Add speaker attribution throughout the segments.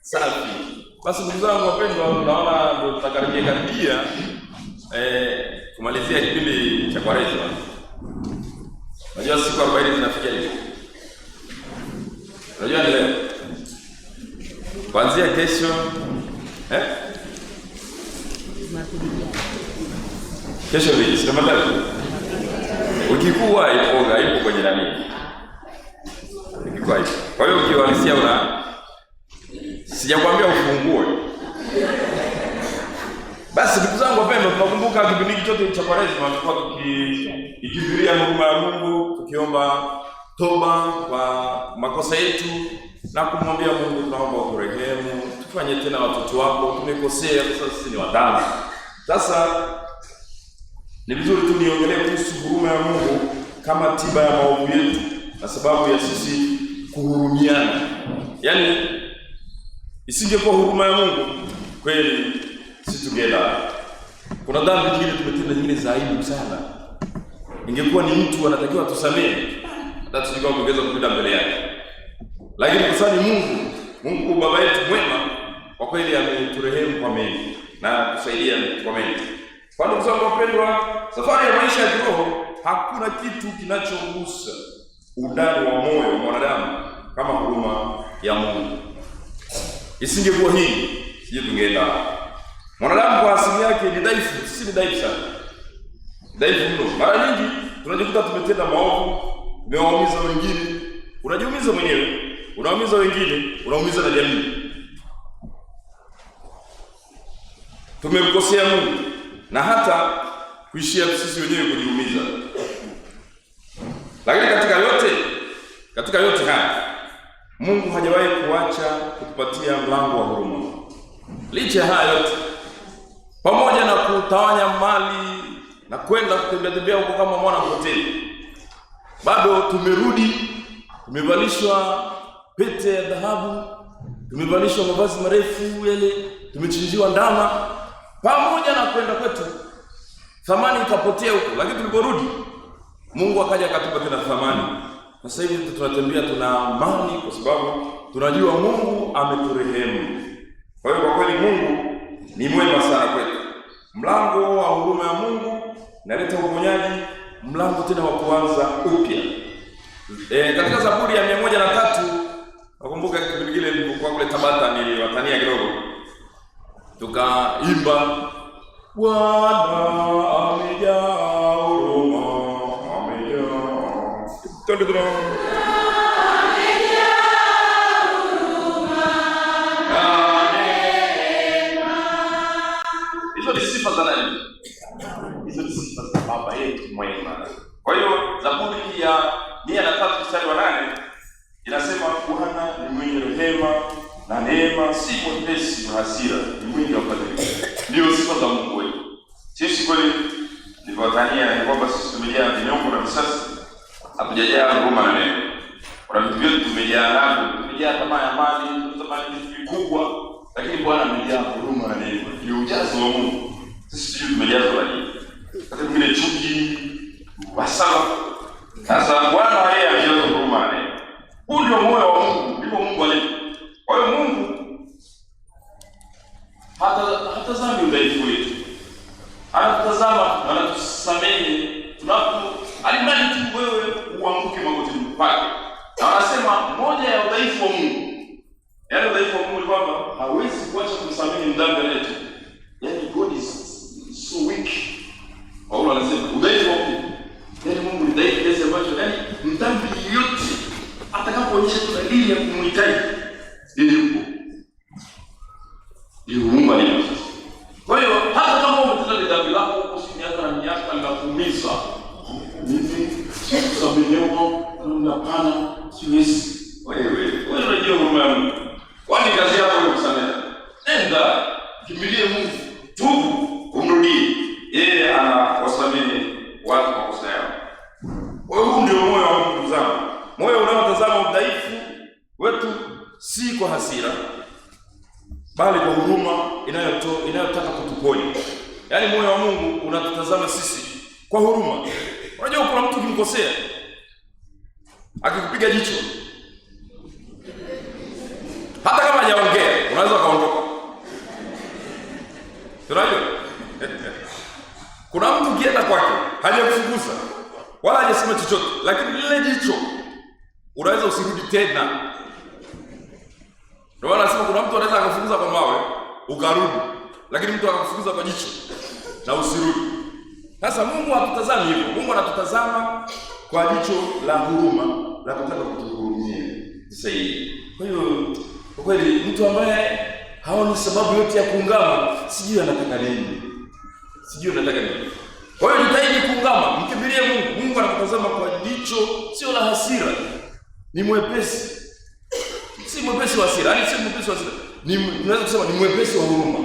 Speaker 1: Safi. Basi ndugu zangu wapendwa, naona ndio tutakaribia kumalizia kipindi cha Kwaresma. Unajua siku 40 zinafikia hivi. Unajua ni leo. Kuanzia kesho kesho ni sitamata. Wiki kuu ipo kwenye nani? Wiki kuu ipo. Kwa hiyo ukiwalisia sijakwambia ufungue. Basi ndugu zangu wapendwa, tunakumbuka kipindi chote cha Kwaresma tulikuwa tukijibiria huruma ya Mungu, tukiomba toba kwa makosa yetu na kumwambia Mungu, tunaomba uturehemu, tufanye tena watoto wako, tumekosea, sasa sisi ni wadhambi. Sasa ni vizuri tu niongelee kuhusu huruma ya Mungu kama tiba ya maovu yetu na sababu ya sisi kuhurumiana. Yaani isingekuwa huruma ya Mungu kweli sisi tungeenda. Kuna dhambi nyingine tumetenda, nyingine za aibu sana. Ingekuwa ni mtu anatakiwa tusamehe, hata tusingekuwa kuongeza kupita mbele yake. Lakini kwa sababu Mungu baba yetu mwema, kwa kweli ameturehemu kwa mengi na kusaidia kwa mengi. Kwa ndugu zangu wapendwa, safari ya maisha ya kiroho hakuna kitu kinachogusa undani wa moyo wa mwanadamu kama huruma ya Mungu. Isingekuwa hii, sije tungeenda. Mwanadamu kwa asili yake ni dhaifu, sisi ni dhaifu sana. Dhaifu mno. Mara nyingi tunajikuta tumetenda maovu, tumewaumiza wengine, unajiumiza mwenyewe, unaumiza wengine, unaumiza na jamii. Tumemkosea Mungu na hata kuishia sisi wenyewe kujiumiza. Lakini katika yote haya Mungu hajawahi kuacha kutupatia mlango wa huruma. Licha haya yote, pamoja na kutawanya mali na kwenda kutembea huko kama mwana hoteli, bado tumerudi, tumevalishwa pete ya dhahabu, tumevalishwa mavazi marefu yale, tumechinjiwa ndama. Pamoja na kwenda kwetu, thamani ikapotea huko, lakini tuliporudi Mungu akaja akatupa tena thamani. Sasa hivi tunatembea tuna amani kwa sababu tunajua Mungu ameturehemu. Kwa hiyo kwa kweli Mungu ni mwema sana kwetu. Mlango wa huruma ya Mungu naleta uponyaji, mlango tena wa kuanza upya. Katika Zaburi ya 103, nakumbuka kipindi kile nilipokuwa kule Tabata, niliwatania kidogo. Tukaimba, Bwana amejaa huruma, amejaa. Twende. Hizo ni sifa za nani? Hizo ni sifa za Baba yetu mwema. Kwa hiyo Zaburi ya 103 mstari wa 8 inasema, Bwana ni mwenye rehema na neema, si mwepesi wa hasira, ni mwingi wa fadhili. Ndio sifa za Mungu wetu. Sisi kweli nilivyotania ni kwamba sisi tumejaa vinyongo na visasi, hatujajaa huruma na neema. Kuna vitu vyote tumejaa navyo, tumejaa tamaa ya mali, tunatamani vitu vikubwa, lakini Bwana amejaa huruma na neema. Ni ujazo wa Mungu. Sisi sisi tumejazwa na nini? Wakati mwingine chuki, wasala. Sasa Bwana yeye amejazwa huruma na neema. Huu ndio moyo wa Mungu, ndipo Mungu alivyo. Kwa hiyo Mungu hatazami udhaifu wetu. Anatutazama, anatusamehe alimradi tu wewe uanguke magotini pake. Na anasema moja ya udhaifu wa Mungu, yaani udhaifu wa Mungu ni kwamba hawezi kuacha kumsamehe mdhambi yetu. Yaani God is so weak. Paulo anasema udhaifu wa Mungu, yaani Mungu ni dhaifu kiasi ambacho yaani mdhambi yote atakapoonyesha tu dalili ya kumhitaji yeye yupo. Mungu aliyeumba. Kwa hiyo hata kama umetenda dhambi lako kwa miaka na miaka linakuumiza, mimi samehewa na hapana, siwezi. Wewe unajua huruma ya Mungu. Kwani kazi yako ni kusamehe? Nenda kimbilie Mungu, tubu, umrudie. Yeye anawasamehe watu makosa yao. Huu ndio moyo wa Mungu zangu. Moyo unaotazama udhaifu wetu si kwa hasira, bali kwa huruma inayotaka kutuponya. Yaani moyo wa Mungu unatutazama sisi kwa huruma. Unajua kuna mtu ukimkosea, akikupiga jicho, hata kama hajaongea, unaweza kaondoka. Unajua? Kuna mtu ukienda kwake hajakufukuza wala hajasema chochote, lakini lile jicho unaweza usirudi tena. Ndio anasema kuna mtu anaweza akakufukuza kwa mawe ukarudi, lakini mtu akakufukuza kwa jicho na usirudi. Sasa Mungu hatutazami hivyo. Mungu anatutazama kwa jicho la huruma, la kutaka kutuhurumia. Sasa hivi. Kwa hiyo kwa kweli mtu ambaye haoni sababu yote ya kuungama, sijui anataka nini. Kwa hiyo jitahidi kuungama, mkimbilie Mungu. Mungu anakutazama kwa jicho sio la hasira. Ni mwepesi. Si mwepesi wa hasira, yani si mwepesi wa hasira. Tunaweza kusema ni mwepesi wa huruma.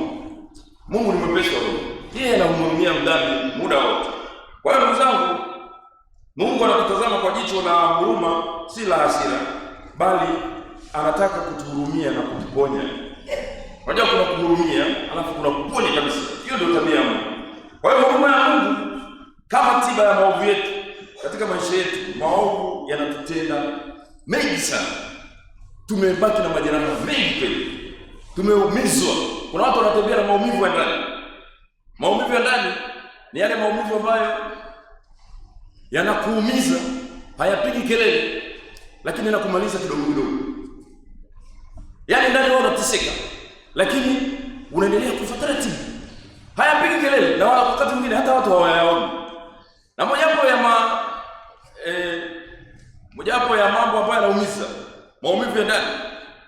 Speaker 1: Mungu ni mwepesi wa huruma. Yeye anahurumia mdhambi muda wote. Kwa hiyo ndugu zangu, Mungu anatutazama kwa jicho la huruma, si la hasira, bali anataka kutuhurumia na kutuponya. Unajua kuna kuhurumia, alafu kuna kuponya kabisa. Hiyo ndio tabia ya Mungu. Kwa hiyo huruma ya Mungu kama tiba ya maovu yetu katika maisha yetu. Maovu yanatutenda mengi sana. Tumebaki na majeraha mengi kweli. Tumeumizwa. Kuna watu wanatembea na maumivu ya ndani. Maumivu ya ndani ni yale maumivu ambayo yanakuumiza, hayapigi kelele, lakini yanakumaliza kidogo kidogo. Yaani ndani wewe unateseka, lakini unaendelea kufa taratibu. Hayapigi kelele na wakati mwingine hata watu hawayaoni. Na mojawapo ya mambo ambayo yanaumiza, maumivu ya ndani.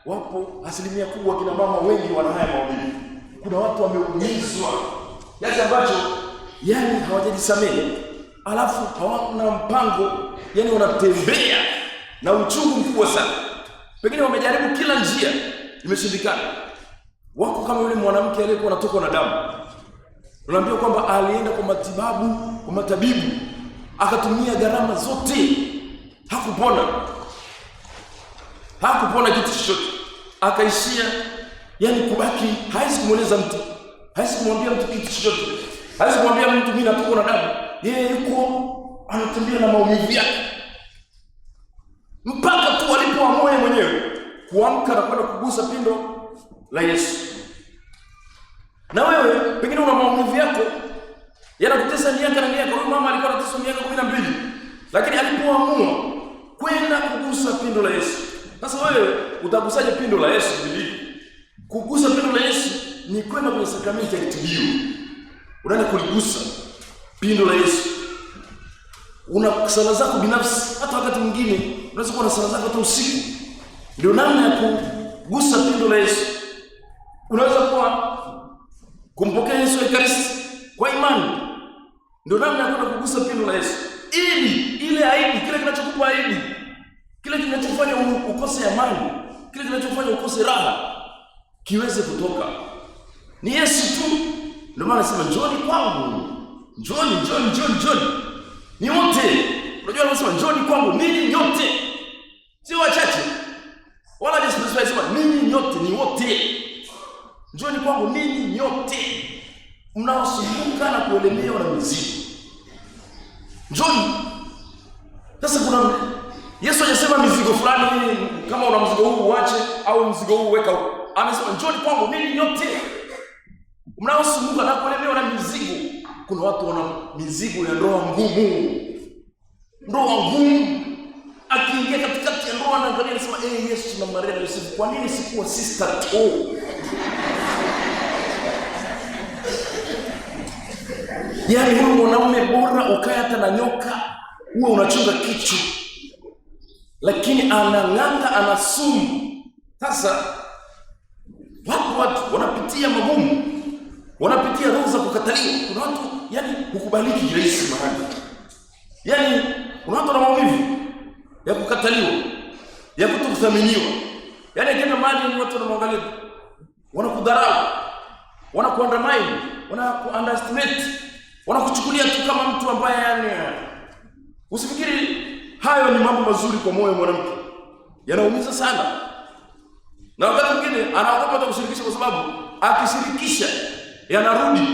Speaker 1: Wapo asilimia kubwa kina mama wengi wana haya maumivu. Kuna watu wameumizwa kiasi ambacho yani hawajajisamehe, alafu hawana mpango, yani wanatembea na uchungu mkubwa sana. Pengine wamejaribu kila njia, imeshindikana. Wako kama yule mwanamke aliyekuwa anatokwa na damu. Unaambia kwamba alienda kwa matibabu, kwa matabibu, akatumia gharama zote, hakupona kitu chochote. Akaishia yani kubaki, hawezi kumweleza mtu, hawezi kumwambia mtu kitu chochote, hawezi kumwambia mtu mimi natokwa na damu. Yeye yuko anatembea na maumivu yake, mpaka tu alipoamua mwenyewe kuamka na kwenda kugusa pindo la Yesu. Na wewe pengine una maumivu yako yanakutesa miaka na miaka. Huyu mama alikuwa anateswa miaka 12, lakini alipoamua kwenda kugusa pindo la Yesu. Sasa wewe utagusaje pindo la Yesu? Kugusa pindo la Yesu ni kwenda kwenye sakramenti ya kitubio. Unaenda kuligusa pindo la Yesu. Una sala zako binafsi, hata wakati mwingine unaweza kuwa na sala zako hata usiku. Ndio namna ya kugusa pindo la Yesu. Unaweza kuwa kumpokea Yesu Ekaristi kwa imani. Ndio namna ya kwenda kugusa pindo la Yesu. Ili ile aibu, kile kinachokupa aibu, kile kinachofanya ukose amani, kile kinachofanya ukose raha kiweze kutoka, ni Yesu tu. Ndio maana nasema njoni kwangu. Njoni. Ni wote. Unajua anasema njoni kwangu ninyi nyote. Sio wachache. Wala Yesu anasema ninyi nyote, ni wote. Njoni kwangu ninyi nyote mnaosumbuka na kuelemewa na mizigo. Njoni. Sasa kuna Yesu hajasema mizigo fulani, kama una mzigo huu uache au mzigo huu weka huko. Amesema njoni kwangu ninyi nyote mnaosumbuka na kuelemewa na mizigo. Kuna watu wana mizigo ya ndoa ngumu. Akiingia katikati ya ndoa anaangalia anasema Yesu na Maria na Yosefu, kwa nini sikuwa sister tu? Yaani huyu mwanaume bora ukae hata na nyoka huwa unachunga kichwa, lakini anang'anga, ana sumu. Sasa watu wanapitia magumu, wanapitia roho za kukataliwa. Kuna watu yani hukubaliki kirahisi mahali. Yani kuna watu wana maumivu ya kukataliwa, ya kutothaminiwa. Yani kama mali ni watu wanamwangalia, wanakudharau, wanakuandamine, wanakuunderestimate, wanakuchukulia tu kama mtu ambaye yani usifikiri hayo ni mambo mazuri kwa moyo mwanamke. Yanaumiza sana. Na wakati mwingine anaogopa hata kushirikisha, kwa sababu akishirikisha yanarudi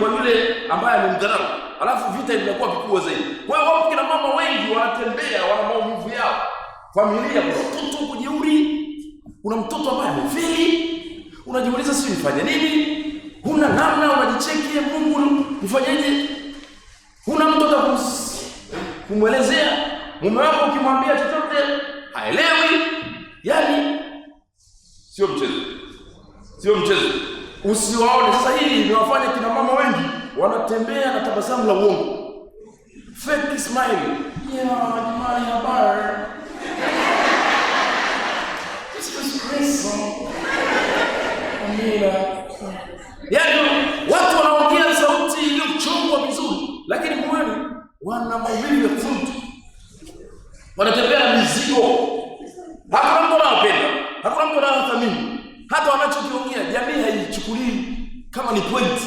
Speaker 1: kwa yule ambaye amemdharau. Alafu vita inakuwa vikubwa zaidi. Kwa hiyo wapo kina mama wengi wanatembea, wana maumivu yao. Familia, kuna watoto kujeuri, una mtoto ambaye amefeli, unajiuliza si nifanye nini? Huna namna, unajicheki, Mungu nifanyeje? Huna mtoto kumwelezea. Mume wako ukimwambia chochote haelewi. Yaani sio mchezo. Sio mchezo. Usiwaone sasa. Hii imewafanya kina mama wengi wanatembea na tabasamu la uongo. Fake smile. Yeah, my habari. It's crazy. Amina. Yaani watu wanaongea sauti iliyochongwa vizuri, lakini moyoni wana maumivu ya kufunga. Wanatembea na mizigo. Hakuna mtu anawapenda, hakuna mtu anawathamini. Hata wanachokiongea jamii haichukulii kama ni point.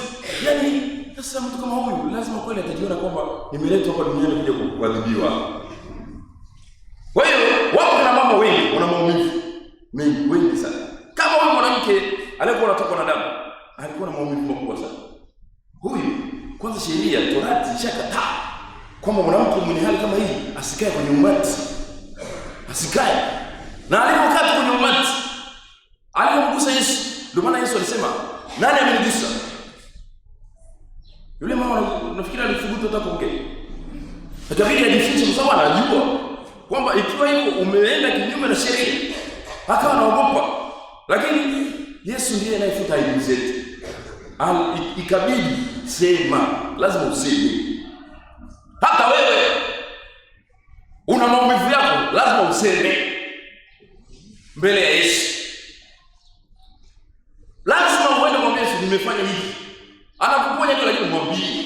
Speaker 1: Yaani sasa mtu kama huyu lazima kweli atajiona kwamba nimeletwa hapa duniani kuja kuadhibiwa. Kwa hiyo wapo na mama wengi wana maumivu wengi sana. Kama huyu mwanamke alikuwa anatoka na damu, alikuwa na maumivu makubwa sana. Huyu kwanza sheria Torati ishakataa kwamba mwanamke mwenye hali kama hii asikae kwenye umati. Asikae. Na alipokaa kwenye umati, alipomgusa Yesu, ndio maana Yesu alisema, nani amenigusa? Yule mama nafikiri alithubutu hata kuongea. Akabidi ajifiche kwa sababu anajua kwamba ikiwa hivyo umeenda kinyume na sheria. Akawa anaogopa. Lakini Yesu ndiye anayefuta aibu zetu. Ikabidi sema, lazima useme. Hata wewe una maumivu yako, lazima useme mbele ya Yesu. Lazima uende mwambie Yesu, nimefanya hivi. Anakuponya tu, lakini mwambie.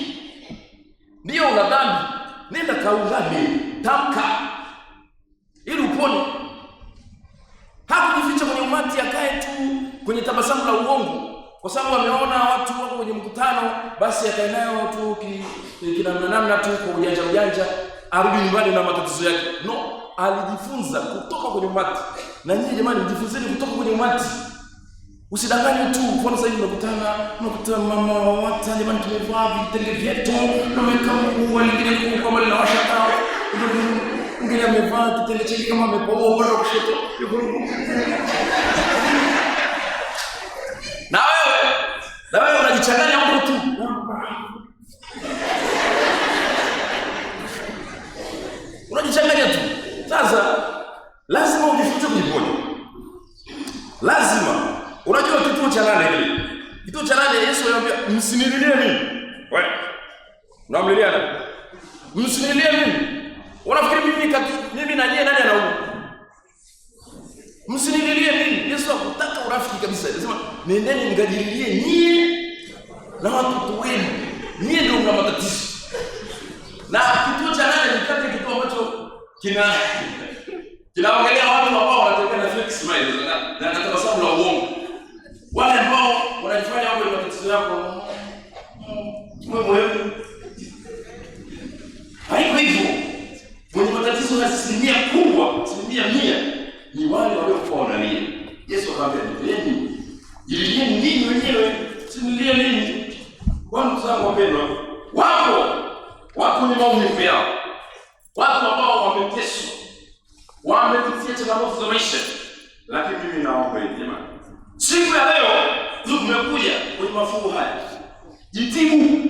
Speaker 1: Ndio una dhambi, nenda kaungame, tamka ili upone. Hakujificha kwenye umati akae tu kwenye tabasamu la uongo kwa sababu ameona watu wako kwenye mkutano, basi akae nayo tu kinamna tu kwa ujanja arudi nyumbani na matatizo yake. No, alijifunza kutoka kwenye umati. Na nyinyi jamani, mjifunzeni kutoka kwenye umati. Usidanganywe tu. Kwa sasa hivi unakutana mama wa watu jamani, tumevaa vitenge vyetu na mekao wengine kwa mali na washaka. Mwingine amevaa kitenge chake kama amepoa bado kushoto. Na wewe unajichanganya huko tu. Unajichanganya tu. Sasa lazima ujifunze kujiponya. Lazima. Unajua kituo cha 8 hili. Kituo cha 8 Yesu anamwambia msinililie mimi. Wewe. Unamlilia nani? Msinililie mimi. Unafikiri mimi na yeye nani anauma? Msinililie mimi. Yesu hakutaka urafiki kabisa. Anasema nendeni mngajililie nyie na watoto wenu. Nyie ndio mna matatizo. Na kituo cha 8 ni kati kituo ambacho kinaongelea watu ambao wanatokea na fake smile na tabasamu la uongo. Wale ambao wanajifanya wao ni matatizo yako. Wewe haiko hivyo. Mwenye matatizo na asilimia kubwa, asilimia 100 ni wale waliokuwa wanalia. Yesu akamwambia nilieni. Jilieni ninyi wenyewe, sinilie ninyi. Kwa ndugu zangu wapendwa, wako kwenye maumivu yao. Watu ambao wameteswa, wamepitia changamoto za maisha. Lakini mimi naomba hivi jamani. Siku ya leo tumekuja kwenye mafungu haya. Jitibu.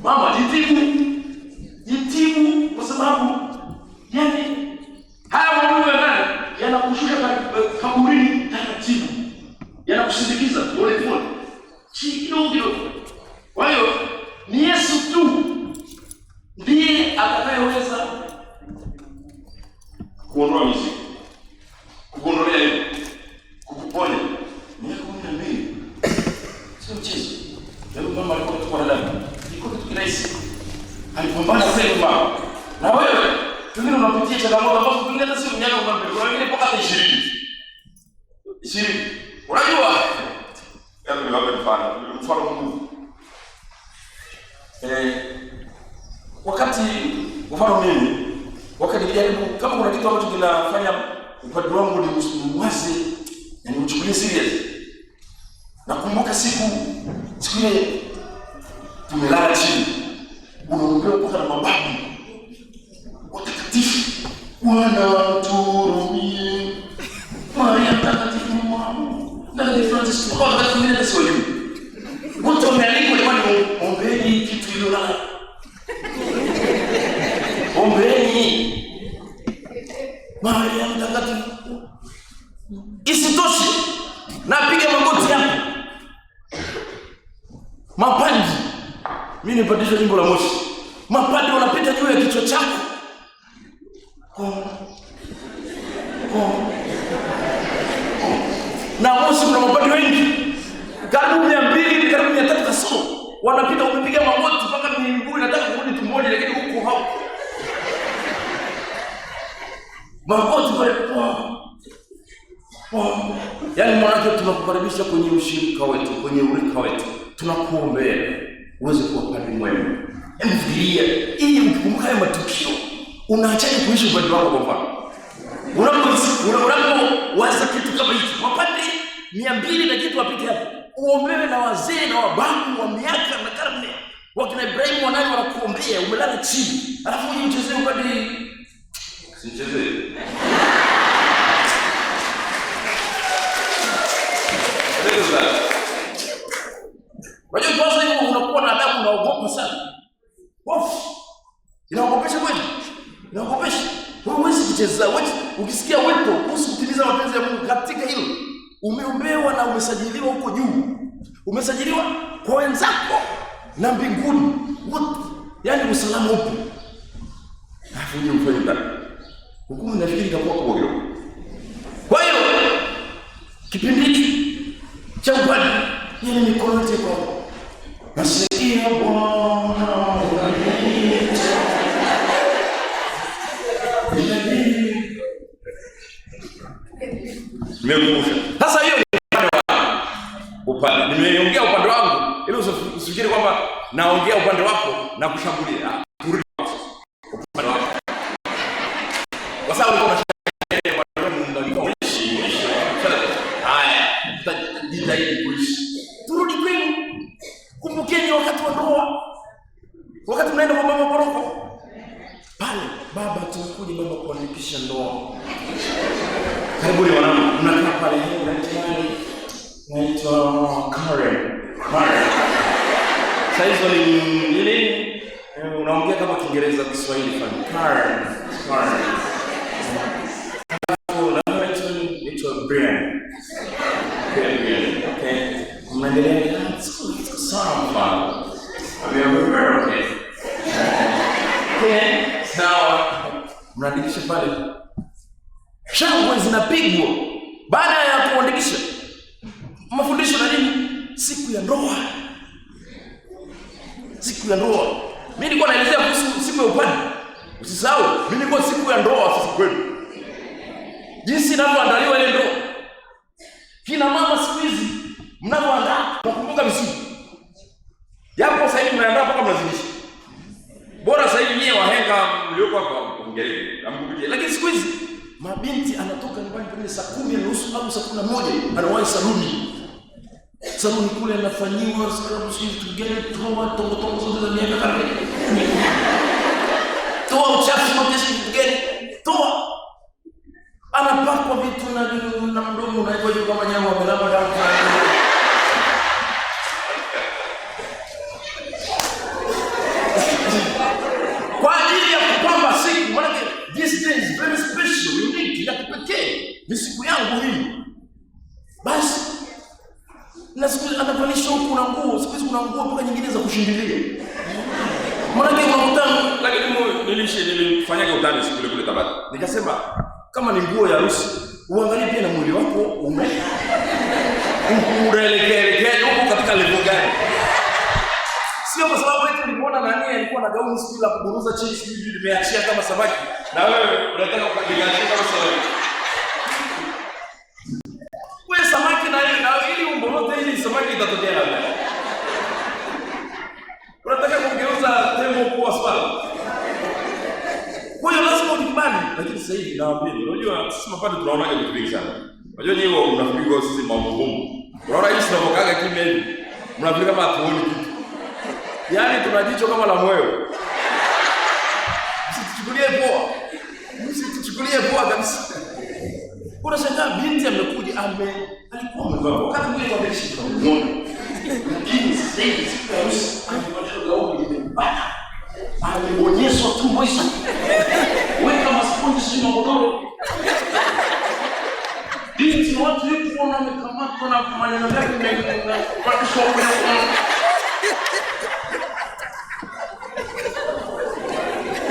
Speaker 1: Mama, jitibu kwa sababu yani haya mambo ya nani yanakushusha kaburini taratibu. Yanakusindikiza pole pole. Kidogo. Kwa hiyo ni Yesu tu ndiye atakayeweza kuondoa mizigo. Kukuondolea hiyo. Kukuponya. Ni kuona mimi. Sio mchezo. Leo mama alikuwa na damu. Iko kitu kirahisi. Alipambana kweli mama. Na wewe, pengine unapitia changamoto ambazo pengine hata sio mnyama unapenda. Kuna wengine mpaka 20. Unajua? Kama ni wapi mfano Mungu. Wakati mfano mimi, wakati nilijaribu kama kuna kitu ambacho kinafanya upande wangu ni mwazi, yani uchukulie serious. Nakumbuka siku ile tumelala chini. Unaongea mpaka na mababu watakatifu, Bwana tuhurumie, Maria Mtakatifu. Isitoshe, napiga magoti hapo. Mapandi. Mimi nipandisha jimbo la Moshi. Mapandi wanapita juu ya kichwa chako. Na Moshi kuna mapandi wengi. Karibu 200, karibu 300 kasoro. Wanapita umepiga magoti mpaka miguu inataka kurudi tumboni, lakini huko hapo. Magoti pale. Yaani mwanake tunakukaribisha kwenye ushirika wetu, kwenye urika wetu. Tunakuombea uweze kuwa padri mwema. Fikiria, ili ukikumbuka haya matukio, unaachaje kuishi upande wako kwa mfano? Unapowaza kitu kama hicho, mapadri 200 na kitu wapite hapo. Uombewe na wazee na wababu wa miaka na karne. Wakina Ibrahim wanani wanakuombea, umelala chini. Alafu uje uchezee upadri. Sichezee. Unajua kwanza hiyo unakuwa na adabu, unaogopa sana. Hofu. Inaogopesha kweli? Inaogopesha. Huwezi kucheza. Ukisikia wito kuhusu kutimiza mapenzi ya Mungu katika hilo, umeombewa na umesajiliwa huko juu. Umesajiliwa kwa wenzako na mbinguni. Wote. Yaani usalama upo. Alafu uje ufanye ndani. Hukumu nafikiri itakuwa kubwa kidogo. Kwa hiyo kipindi hiki cha upadri ni mikono yote kwa nasikia Bwana wananiita. Nimekumbusha. Sasa hiyo upande. Nimeongea upande wangu ili usifikiri kwamba naongea upande wako na kushambulia. Kurudi upande wako. Kwa sababu uko na jitahidi kuishi. Turudi kwenu. Kumbukeni wakati wa ndoa. Wakati mnaenda kwa mama Moroko. Pale baba tunakuja baba kuandikisha ndoa. Karibuni wanangu, mnakaa pale naitwa Karen. Sasa ni nini? Unaongea kama Kiingereza Kiswahili fani. Karen. Naitwa Brian. Okay. Mnaendelea sawa. Okay. Sawa. Mnaandikisha pale. Shangwe zinapigwa baada ya kuandikisha. Mafundisho na nini? Siku ya ndoa. Siku ya ndoa. Mimi nilikuwa naelezea kuhusu siku ya upadri. Usisahau, mimi nilikuwa siku ya ndoa sisi kweli. Jinsi inavyoandaliwa ile ndoa. Kina mama siku hizi mnapoandaa kukumbuka misimu. Yapo sasa hivi mnaandaa mpaka mnazidisha. Bora sasa hivi nyie wahenga mlioko hapa mngelee amkupitie. Lakini siku hizi mabinti anatoka nyumbani kwenye saa 10:30 au saa 11 anawahi saluni. Saluni kule anafanyiwa scrub tugeni toa tongo zote za miaka kale. Toa uchafu wote tugeni. Toa. Anapakwa vitu na mdomo unaitwa juu kama nyama amelala damu. Kwa ajili ya kupamba siku, maana this day is very special, unique, ya kipekee. Ni siku yangu hii. Basi na siku anavalisha huku na nguo, siku kuna nguo mpaka nyingine za kushindilia. Maana unakuta lakini nilifanyaga utani siku ile kule Tabata. Nikasema kama ni nguo ya harusi, uangalie pia na mwili wako unaelekea huko katika level gani. Sio kwa sababu eti nilimuona nani alikuwa na gauni siku la kuburuza chini hivi limeachia kama samaki na wewe unataka ukadigaachia kama samaki. Wewe samaki na ili umborote ili samaki itatokea labda. Unataka kugeuza tembo kuwa swala. Kwa hiyo lazima ukubali, lakini sasa hivi nawaambia, unajua sisi mapadri tunaonaga vitu vingi sana. Unajua nyinyi mnafikiri sisi mambo ngumu. Unaona hivi tunapokaga kimya hivi. Mnafikiri kama hatuoni kitu. Yaani tunajicho kama la moyo. Msituchukulie poa kabisa. Unashangaa binti amekuja alikuwa amevaa wakati mwingine wameishi kwa mmoja. Lakini sasa hivi amepata gauni imebana. Ameonyeshwa tumbo hizo. Wewe kama sponge si magodoro. amekamatwa na maneno yake kwa kishopo.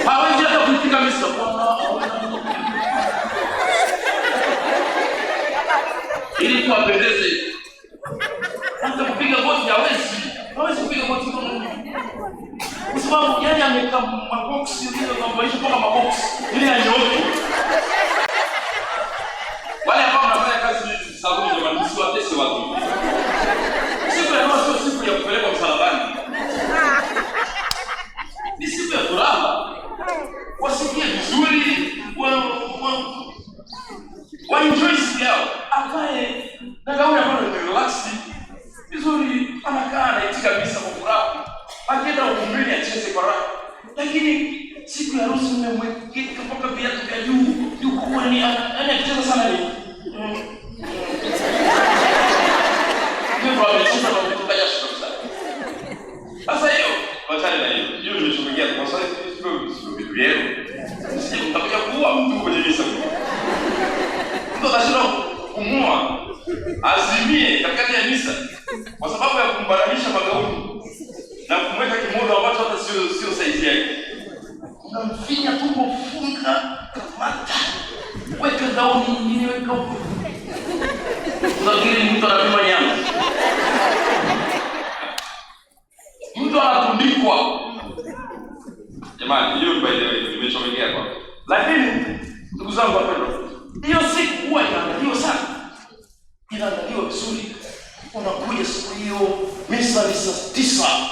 Speaker 1: Hawezi hata kuitika misa ili kuwapendeze. Hata kupiga goti hawezi kupiga goti kama mimi. Kwa sababu yeye ameka maboksi ile ambayo kama maboksi ili anyoke. Wale ambao wanafanya kazi sabuni jamani, msiwatese watu. Siku ya ndoa sio siku ya kupeleka msalabani. Ni siku ya furaha. Wasikie vizuri, wa enjoy siku yao. Akae na gauni ambayo ni relax vizuri, anakaa anaitika kabisa kwa furaha. Akienda ukumbini acheze kwa raha. Lakini siku ya harusi mmemweka mpaka viatu vya juu kwa ni anacheza sana ni. Ndio amecheza na kutoka jasho kabisa. Sasa hiyo wachana na hiyo. Hiyo nimeshughulikia kwa sababu sio vitu vyenu. Sitakuja kuua mtu kwenye misa. Mtu anashindwa kumua azimie katikati ya misa kwa sababu ya kumbaranisha magauni na kumweka kimodo ambacho hata sio saizi yake. Unamfinya tumbo, funga, kamata, weka gauni nyingine, weka huko. Unafikiri mtu anapima nyama? Mtu anatundikwa. Jamani, hiyo by the way nimechomekea kwa. Lakini ndugu zangu wapendwa, hiyo siku huwa inaandaliwa sana. Inaandaliwa vizuri. Unakuja siku hiyo, misa ni saa 9.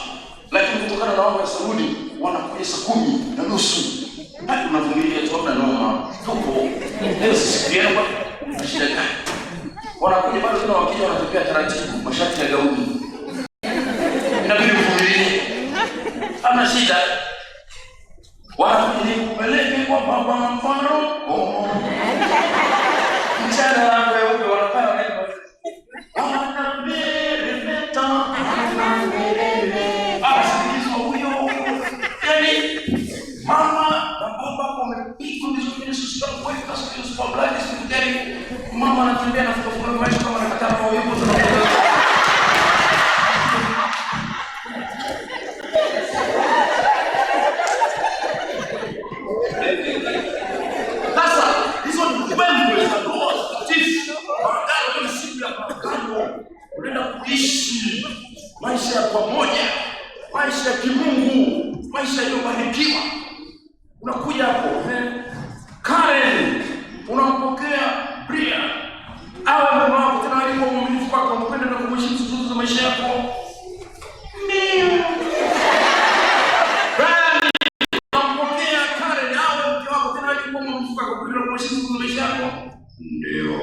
Speaker 1: Lakini kutokana na mambo ya Saudi wanakuja saa 10:30. Hadi unavumilia tu na noma. Tuko leo siku yenu kwa shida gani? Wanakuja bado tena wakija wanatokea taratibu, mashati ya gauni. Inabidi kuvumilia. Hana shida. Wanakuja kupeleke kwa baba na mfano. Mchana na wewe wanafanya nini? Mama anatembea na kutoka maisha kama anakata roho yuko tunaona. Sasa hizo ni kwembe za roho takatifu. Baadaye ni siku ya makano. Unaenda kuishi maisha ya pamoja, maisha ya kimungu, maisha yaliyobarikiwa. Unakuja hapo, Karen, unampokea Bria. Awe mama wako tena alikuwa mwaminifu kwako, mpende na kumheshimu siku za maisha yako. Ndio. Bali unampokea Karen, awe mke wako tena alikuwa mwaminifu kwako, mpende na kumheshimu siku za maisha yako. Ndio.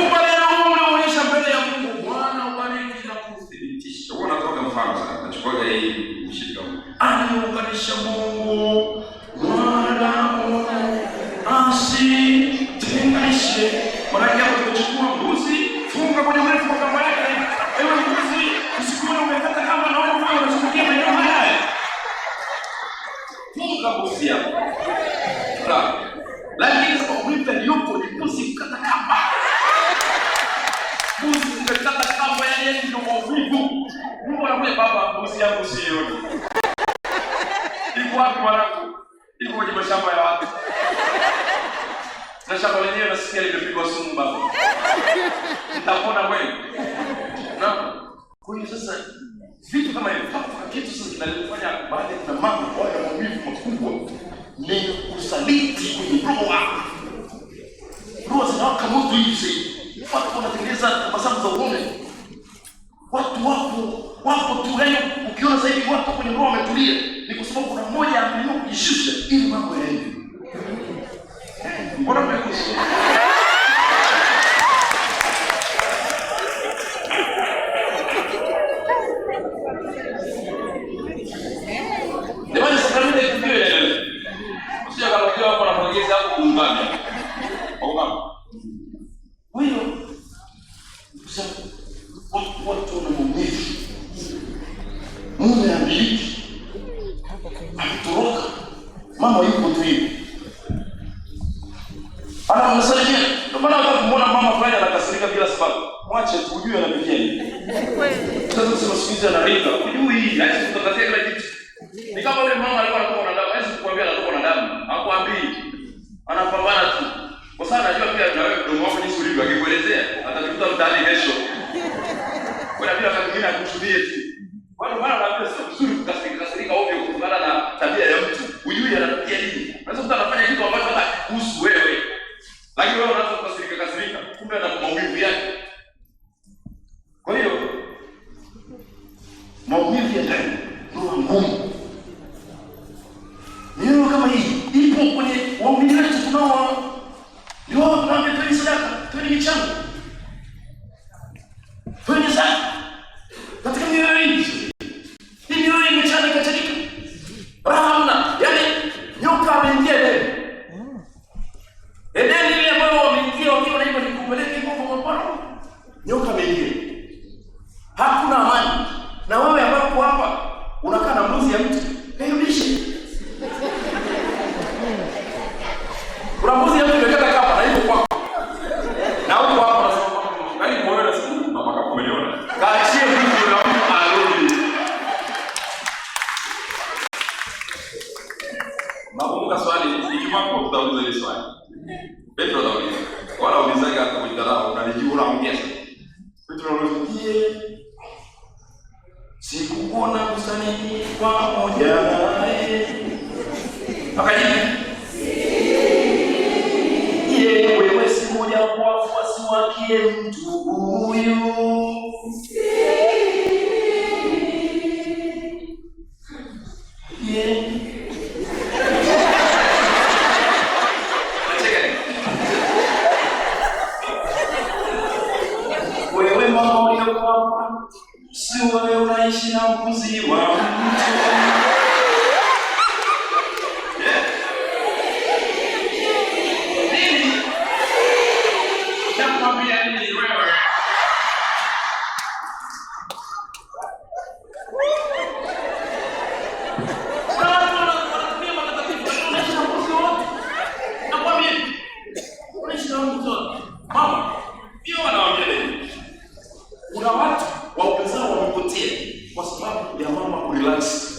Speaker 1: Upale na Mungu unaonyesha mbele ya Mungu, Bwana ubariki na kuthibitisha. Wewe unatoka mfano sana. Nachukua hii mshirika. Anaunganisha Mungu, mwanadamu tenganishe. Maana yake tumechukua mbuzi, funga kwenye mrefu kwa kamba yake. Ewe mbuzi, usikue umekata kamba na wewe unachukua maeneo haya. Funga mbuzi yako. Lakini kwa mwipa yupo ni mbuzi kukata kamba. Mbuzi kukata kamba yeye ndio maumivu. Mungu anakuja baba, mbuzi yangu sioni. Iko wapi mwanangu? Iko kwenye mashamba ya watu. Na shamba lenyewe nasikia limepigwa sumu baba. Nitapona wewe. Na kwa hiyo sasa vitu kama hivi hapa kitu sasa kinalifanya baada kuna mambo ya maumivu makubwa ni usaliti kwenye ndoa. Ndoa zinawaka moto hivi. Watu wanatengeneza tabasamu za uongo. Watu wapo tu leo ukiona zaidi watu kwenye ndoa wametulia ni kwa sababu kuna mmoja anaamua kujishusha ili mambo yaende. Mbona mmekuja? Jamani sakramenti ya kufio ile. Usije kama kile hapo anapongeza hapo kuungana. Kuungana. Wewe watu wana maumivu. maana hata kumuona mama fulani anakasirika bila sababu, mwache tu ujue anapitia nini. Sasa sema sikiza na ringa, hujui haiwezi kutangazia kila kitu. Ni kama yule mama alikuwa anatoka na damu, haiwezi kukuambia anatoka na damu, hakuambii. Anapambana tu. Kwa sababu anajua pia na wewe mdomo wako jinsi ulivyo, akikuelezea atakukuta mtaani kesho. Kuna bila wakati mwingine akuchulie tu. Watu mara wanapenda sio vizuri kukasirika ovyo kutokana na tabia ya mtu. Hujui anapitia nini. Unaweza mtu anafanya kitu ambacho hata kuhusu wewe. Lakini wewe unaanza kukasirika, kumbe ana maumivu yake. Kwa hiyo maumivu ya ndani ndio ngumu. Ndio kama hii ipo kwenye waumini wetu tunao ni wao tunaambia twende sadaka, twende michango. Twende sadaka. Katika mioyo hii. Hii mioyo imechana kachanika. Rahamna, yani nyoka ameingia ndani. Edeni ile ambayo wameingia wakiwa na hivyo ni kupeleka hivyo kwa mapano. Nyoka ameingia. Hakuna amani. Na wewe ambapo hapa unakaa na mbuzi ya mtu, kairudishe. Kuna mbuzi ya mtu imekata kapa na hivyo kwako. Na huko hapo unasema karibu wewe na siku mama kama umeniona. Kaachie mtu na mtu arudi. Nakumbuka swali ikiwapo tutauliza ile swali. Petro anauliza. Wala ulizaga hata kwenye darasa unanijua unaongea. Petro anauliza, sikuona kusanini pamoja naye. Akajibu, wewe si mmoja wa wafuasi wake mtu huyu. Wewe mama uliokuwa si wewe unaishi na mbuzi wa mtu. Nini? Nakwambia nini wewe? Unatumia matakatifu, unaishi na mbuzi wote. Nakwambia unaishi na mbuzi wote. Mama, hiyo wanawaambia nini? Kuna watu waupezao wamepotea kwa sababu ya mama kurelax.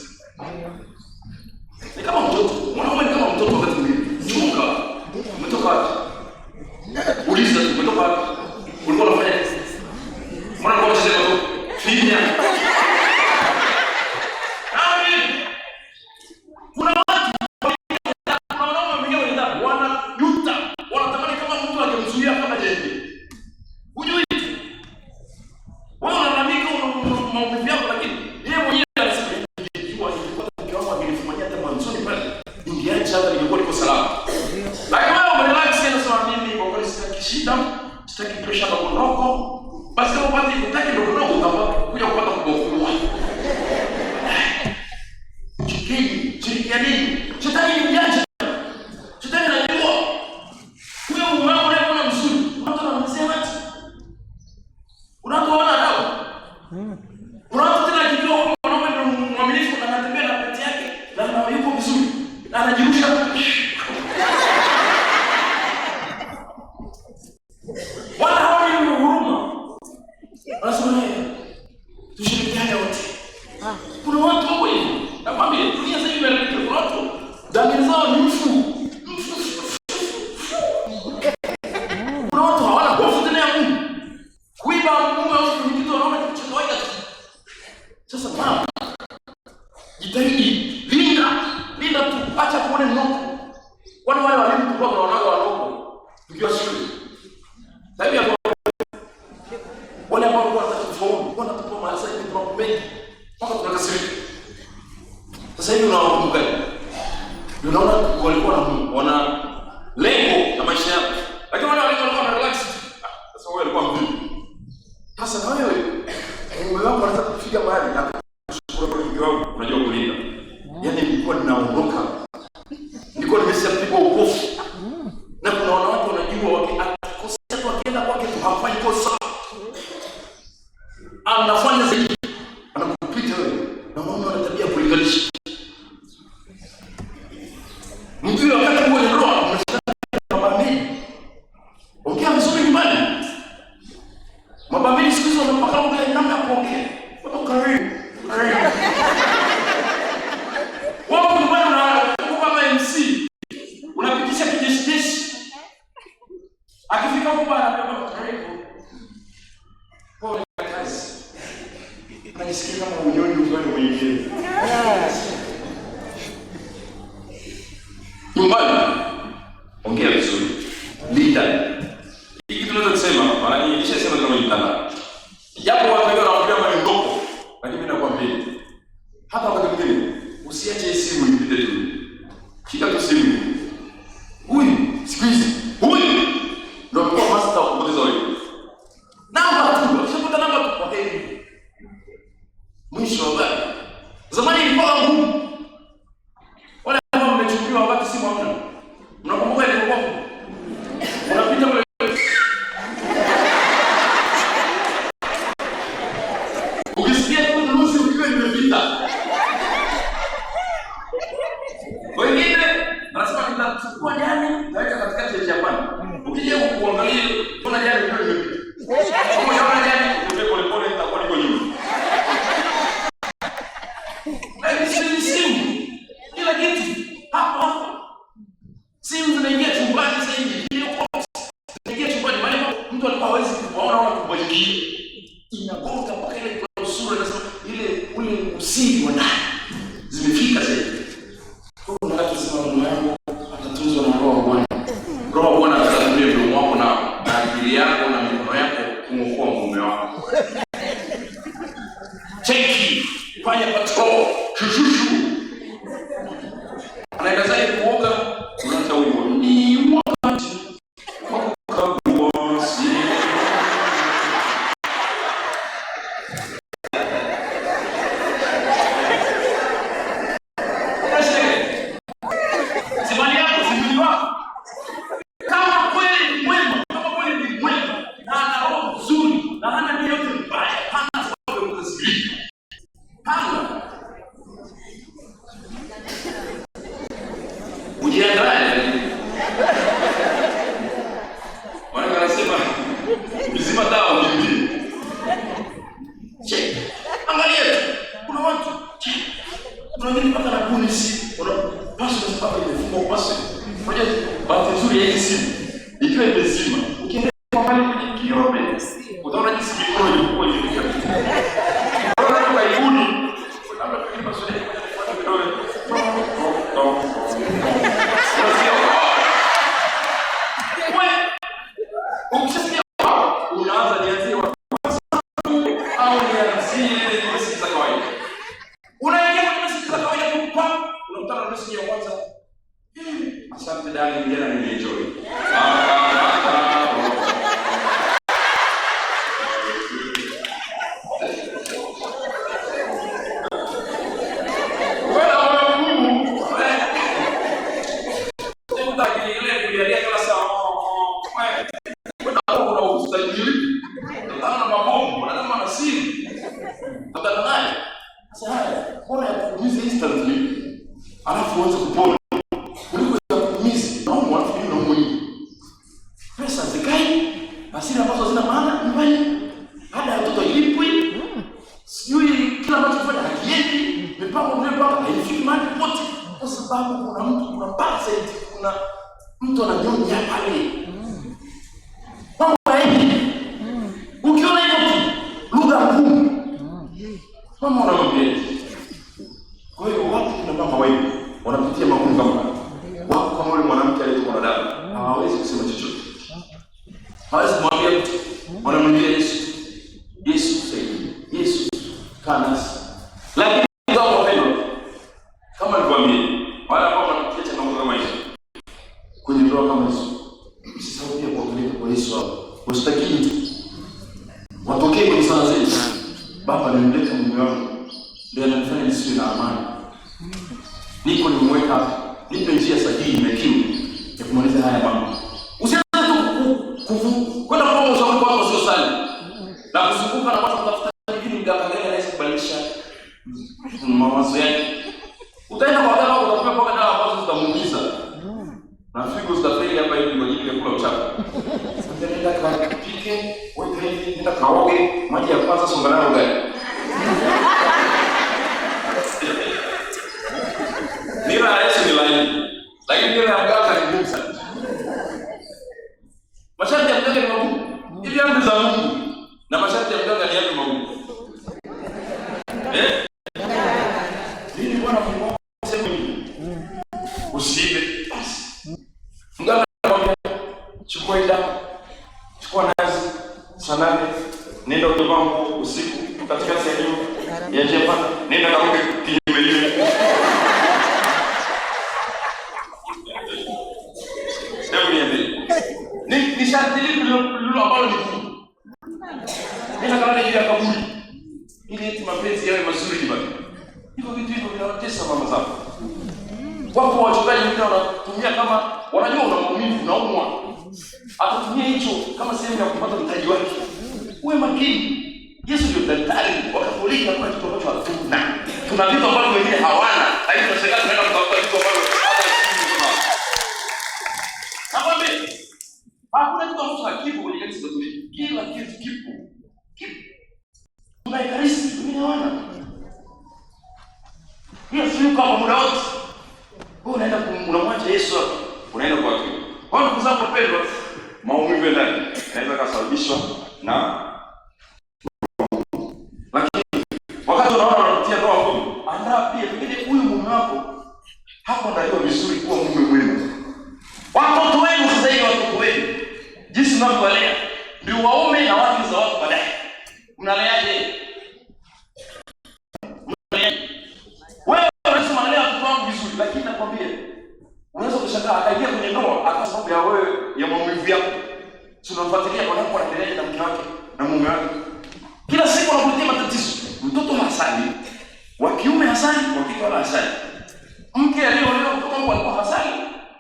Speaker 1: Ni kama mtoto, mwanaume ni kama mtoto wakati mwingine. Chunga, umetoka wapi? Uliza, umetoka wapi? Ulikuwa unafanya nini? Mbona kwa unacheza tu? Finya. Kuna watu wanaume wengine wanaenda wanajuta, wanatamani kama mtu angemzuia kama jembe. Hujui wewe unalalamika maumivu yako, lakini yeye mwenyewe anasema ingekuwa mke wangu angenifanyia hata mwanzoni pale, ningeacha hata ningekuwa niko salama. Lakini wewe umerelax sana, sema mimi kwa kweli sitaki shida, sitaki pressure na kunoko. Basi kama upate kutaki ndio kunoko utakuja kupata kubofua. Shirikianini. Shetani ni mjanja. Shetani anajua. Huyo mume wako anaona mzuri. Watu wanamsema ati unapoona dawa. Unaona tena kijua huyo mwanaume ndio mwaminifu na anatembea na pete yake na yuko vizuri. Na anajirusha. Wala haoni huruma. Wanasema tushirikiane wote. Kuna watu wako hivi. Nakwambia dunia sasa hivi inaelekea kwa watu. Dhamiri zao ni mfu. Kuna watu hawana hofu tena ya Mungu. Kuiba mume au kitu wanaona kitu cha kawaida tu. Sasa mama, jitahidi, linda tu, acha kuone mnoko. Kwani wale walimu tulikuwa tunaonaga wanoko tukiwa shule. Sasa hivi wale ambao walikuwa wanatufaulu, wanatupa maarifa ya mambo mengi. Mpaka tunakasirika. Sasa hivi unawakumbuka. Unaona walikuwa wana lengo na maisha yao. Lakini wale walikuwa wana relax. Sasa wewe ulikuwa mvivu. Sasa na wewe moyo wako unataka kufika mahali na kushukuru kwa Mungu wangu, unajua kulinda. Yaani nilikuwa ninaondoka. Nilikuwa nimeshapigwa upofu. Na kuna wanawake wanajua wakikosea tu akienda kwake tu hafanyi kosa. Anafanya zaidi. Anakupita wewe. Na mama ana tabia kulinganisha. Mtu wakati mmoja ndoa unashindana mara mbili. Ongea Akifika huko bwana kwa karibu. Pole kazi. Najisikia kama unyonyi ufanye mwingine. Nyumbani. Ongea vizuri. Linda. Hiki tunaweza kusema, maana hii nishasema kama mtandao. Japo watu wengi wanaongea kwa ngoko, lakini mimi nakwambia hata wakati mwingine usiache simu ipite tu. Shika tu simu. Huyu, siku hizi. Huyu ndio kwa master wa kupoteza wewe. Namba tu, ukishapata namba tu kwa heri. Mwisho wa bali. Zamani ilikuwa ngumu. Wale ambao mmechukuliwa wakati simu hamna. Mnakumbuka ile kwa unapita mle. Ukisikia tu nusu ukiwa imepita. Wengine anasema nitachukua jani naweka katikati ya Japani. Ukija huko kuangalia kuna jani ndio imepita. Kama unaona jani utembee pole pole itakuwa niko nyuma. Lakini simu kila kitu hapa. Simu zinaingia chumbani sasa hivi. Zinaingia chumbani maana mtu alikuwa hawezi kuona wala kubadilia. Inagonga mpaka ile kwa sura na ile ule usiri wa ndani. Zimefika sasa hivi. Kwa hiyo tunasema Mungu wangu atatunzwa na roho wa Bwana. Roho wa Bwana atatumia mdomo wako na akili yako na mikono yako kumwokoa mume wako. Cheki, fanya patrol, shushu. Anaenda zaidi kuoga, unaanza wimbo. Ni wakati wa kukombozi. Simani yako simjua. Kama kweli ni mwema, kama kweli ni mwema na ana roho nzuri na hana nia yote mbaya, hana sababu ya kusikiliza. Hana. Ujiandae. Wanasema mzima dawa mbili. Check. Angalia tu. Kuna watu. Check. Kuna wengine mpaka na polisi. Unapaswa sababu imefungwa upasi. Moja bahati nzuri ya hizi ikiwa imezima. Ukienda kwa mbali kwenye kioo utaona jinsi mikono ilikuwa imefika. Unaona kwa ibuni. Labda kwa maswali kwa vidole. Ukisikia unaanza nianzie wa au nianzie message za kawaida. Unaingia kwenye message za kawaida tu unakutana na message ya kwanza. Asante dada, jana nimeenjoy. Alafu uanze kupona. Kuliko ya kuumiza, naomba wanafikiri na mwingi. Pesa zikai, hasira ambazo hazina maana nyumbani. Hada ya mtoto ilipwi. Sijui kila mtu kufanya hakiendi, mipango mnayopanga haifiki mahali popote. Kwa sababu kuna mtu, kuna parasite, kuna mtu ananyonya pale. Mambo haendi. Ukiona hivyo tu, lugha ngumu. Mama unamwambia. Kwa hiyo watu kuna mama wengi wanapitia magumu kama wako kama yule mwanamke aliyekuwa na damu, hawawezi kusema chochote. Hawezi kumwambia mtu, wanamwambia Yesu. Yesu saidie. Yesu kanasi. Lakini kama wapendwa, kama nilikwambia, wale ambao wanapitia changamoto kama hizo, kwenye ndoa kama hizo, msisahau pia kuwapeleka kwa Yesu hapo. Usitaki watokee kwenye sala zetu. Baba, nimemleta mume wangu. Ndio ananifanya nisiwe na amani. Niko nimemweka hapa. Nipe njia sahihi na kiu ya kumaliza haya mambo. Usianze tu kwenda kwa ushauri wako sio sali. Na kuzunguka na watu kutafuta kingine mganga gani anaweza kubadilisha mawazo yake. Utaenda kwa wadau utapewa mpaka dawa ambazo zitamuumiza. Na figo zitafeli hapa hivi kwa ajili ya kula uchafu. Nenda kapike, wewe hivi nenda kaoge, maji ya kwanza songa nayo gani. Nira ya Yesu ni laini, lakini nira ya mganga ni ngumu sana. Masharti ya amri za Mungu na masharti ya mganga ni yapi Mungu? Nini Bwana Mungu anasema hivi? Usiibe. Mganga anamwambia chukua dawa, chukua nazi, salame, nenda ujovaa nguo usiku katika sehemu ya jepana, nenda karuke kinyume ile. Ni sharti lilo ambalo ni gumu. Nenda kalale ile kaburi. Ili eti mapenzi yawe mazuri nyumbani. Hivyo vitu hivyo vinawatesa mama zao. Wapo wachungaji wengine wanatumia kama wanajua una maumivu unaumwa. Atatumia hicho kama sehemu ya kupata mtaji wake. Uwe makini. Yesu ndio daktari wa Katoliki, hakuna kitu ambacho hatuna. Tuna vitu ambavyo wengine hawana. Lakini tunashangaa tunaenda kutafuta vitu ambavyo hata sisi tunao. Nakwambia hakuna kitu ambacho hakipo kwenye kanisa Katoliki. Kila kitu kipo. Tuna Ekaristi, wengine hawana. Hiyo sio kama muda wote. Wewe unaenda unamwacha Yesu hapo, unaenda kwake. Kwa ndugu zangu wapendwa, maumivu ndani yanaweza kusababishwa na wakati unaona unapitia ndoa ngumu, andaa pia pengine huyu mume wako hakuandaliwa vizuri kuwa mume mwema. Watoto wenu sasa hivi, watoto wenu jinsi mnavyowalea ndio waume na wake za watu baadaye. Mnaleaje? Wewe unasema nalea watoto wangu vizuri, lakini nakwambia unaweza kushangaa akaingia kwenye ndoa kwa sababu ya wewe ya maumivu yako. Tunamfuatilia kwa nini anaendelea na mke wake na mume wake. Kila siku anakuletea matatizo. Mtoto hasali, wa kiume hasali, wa kike wala hasali. Mke aliyeolewa kutoka huko alikuwa hasali,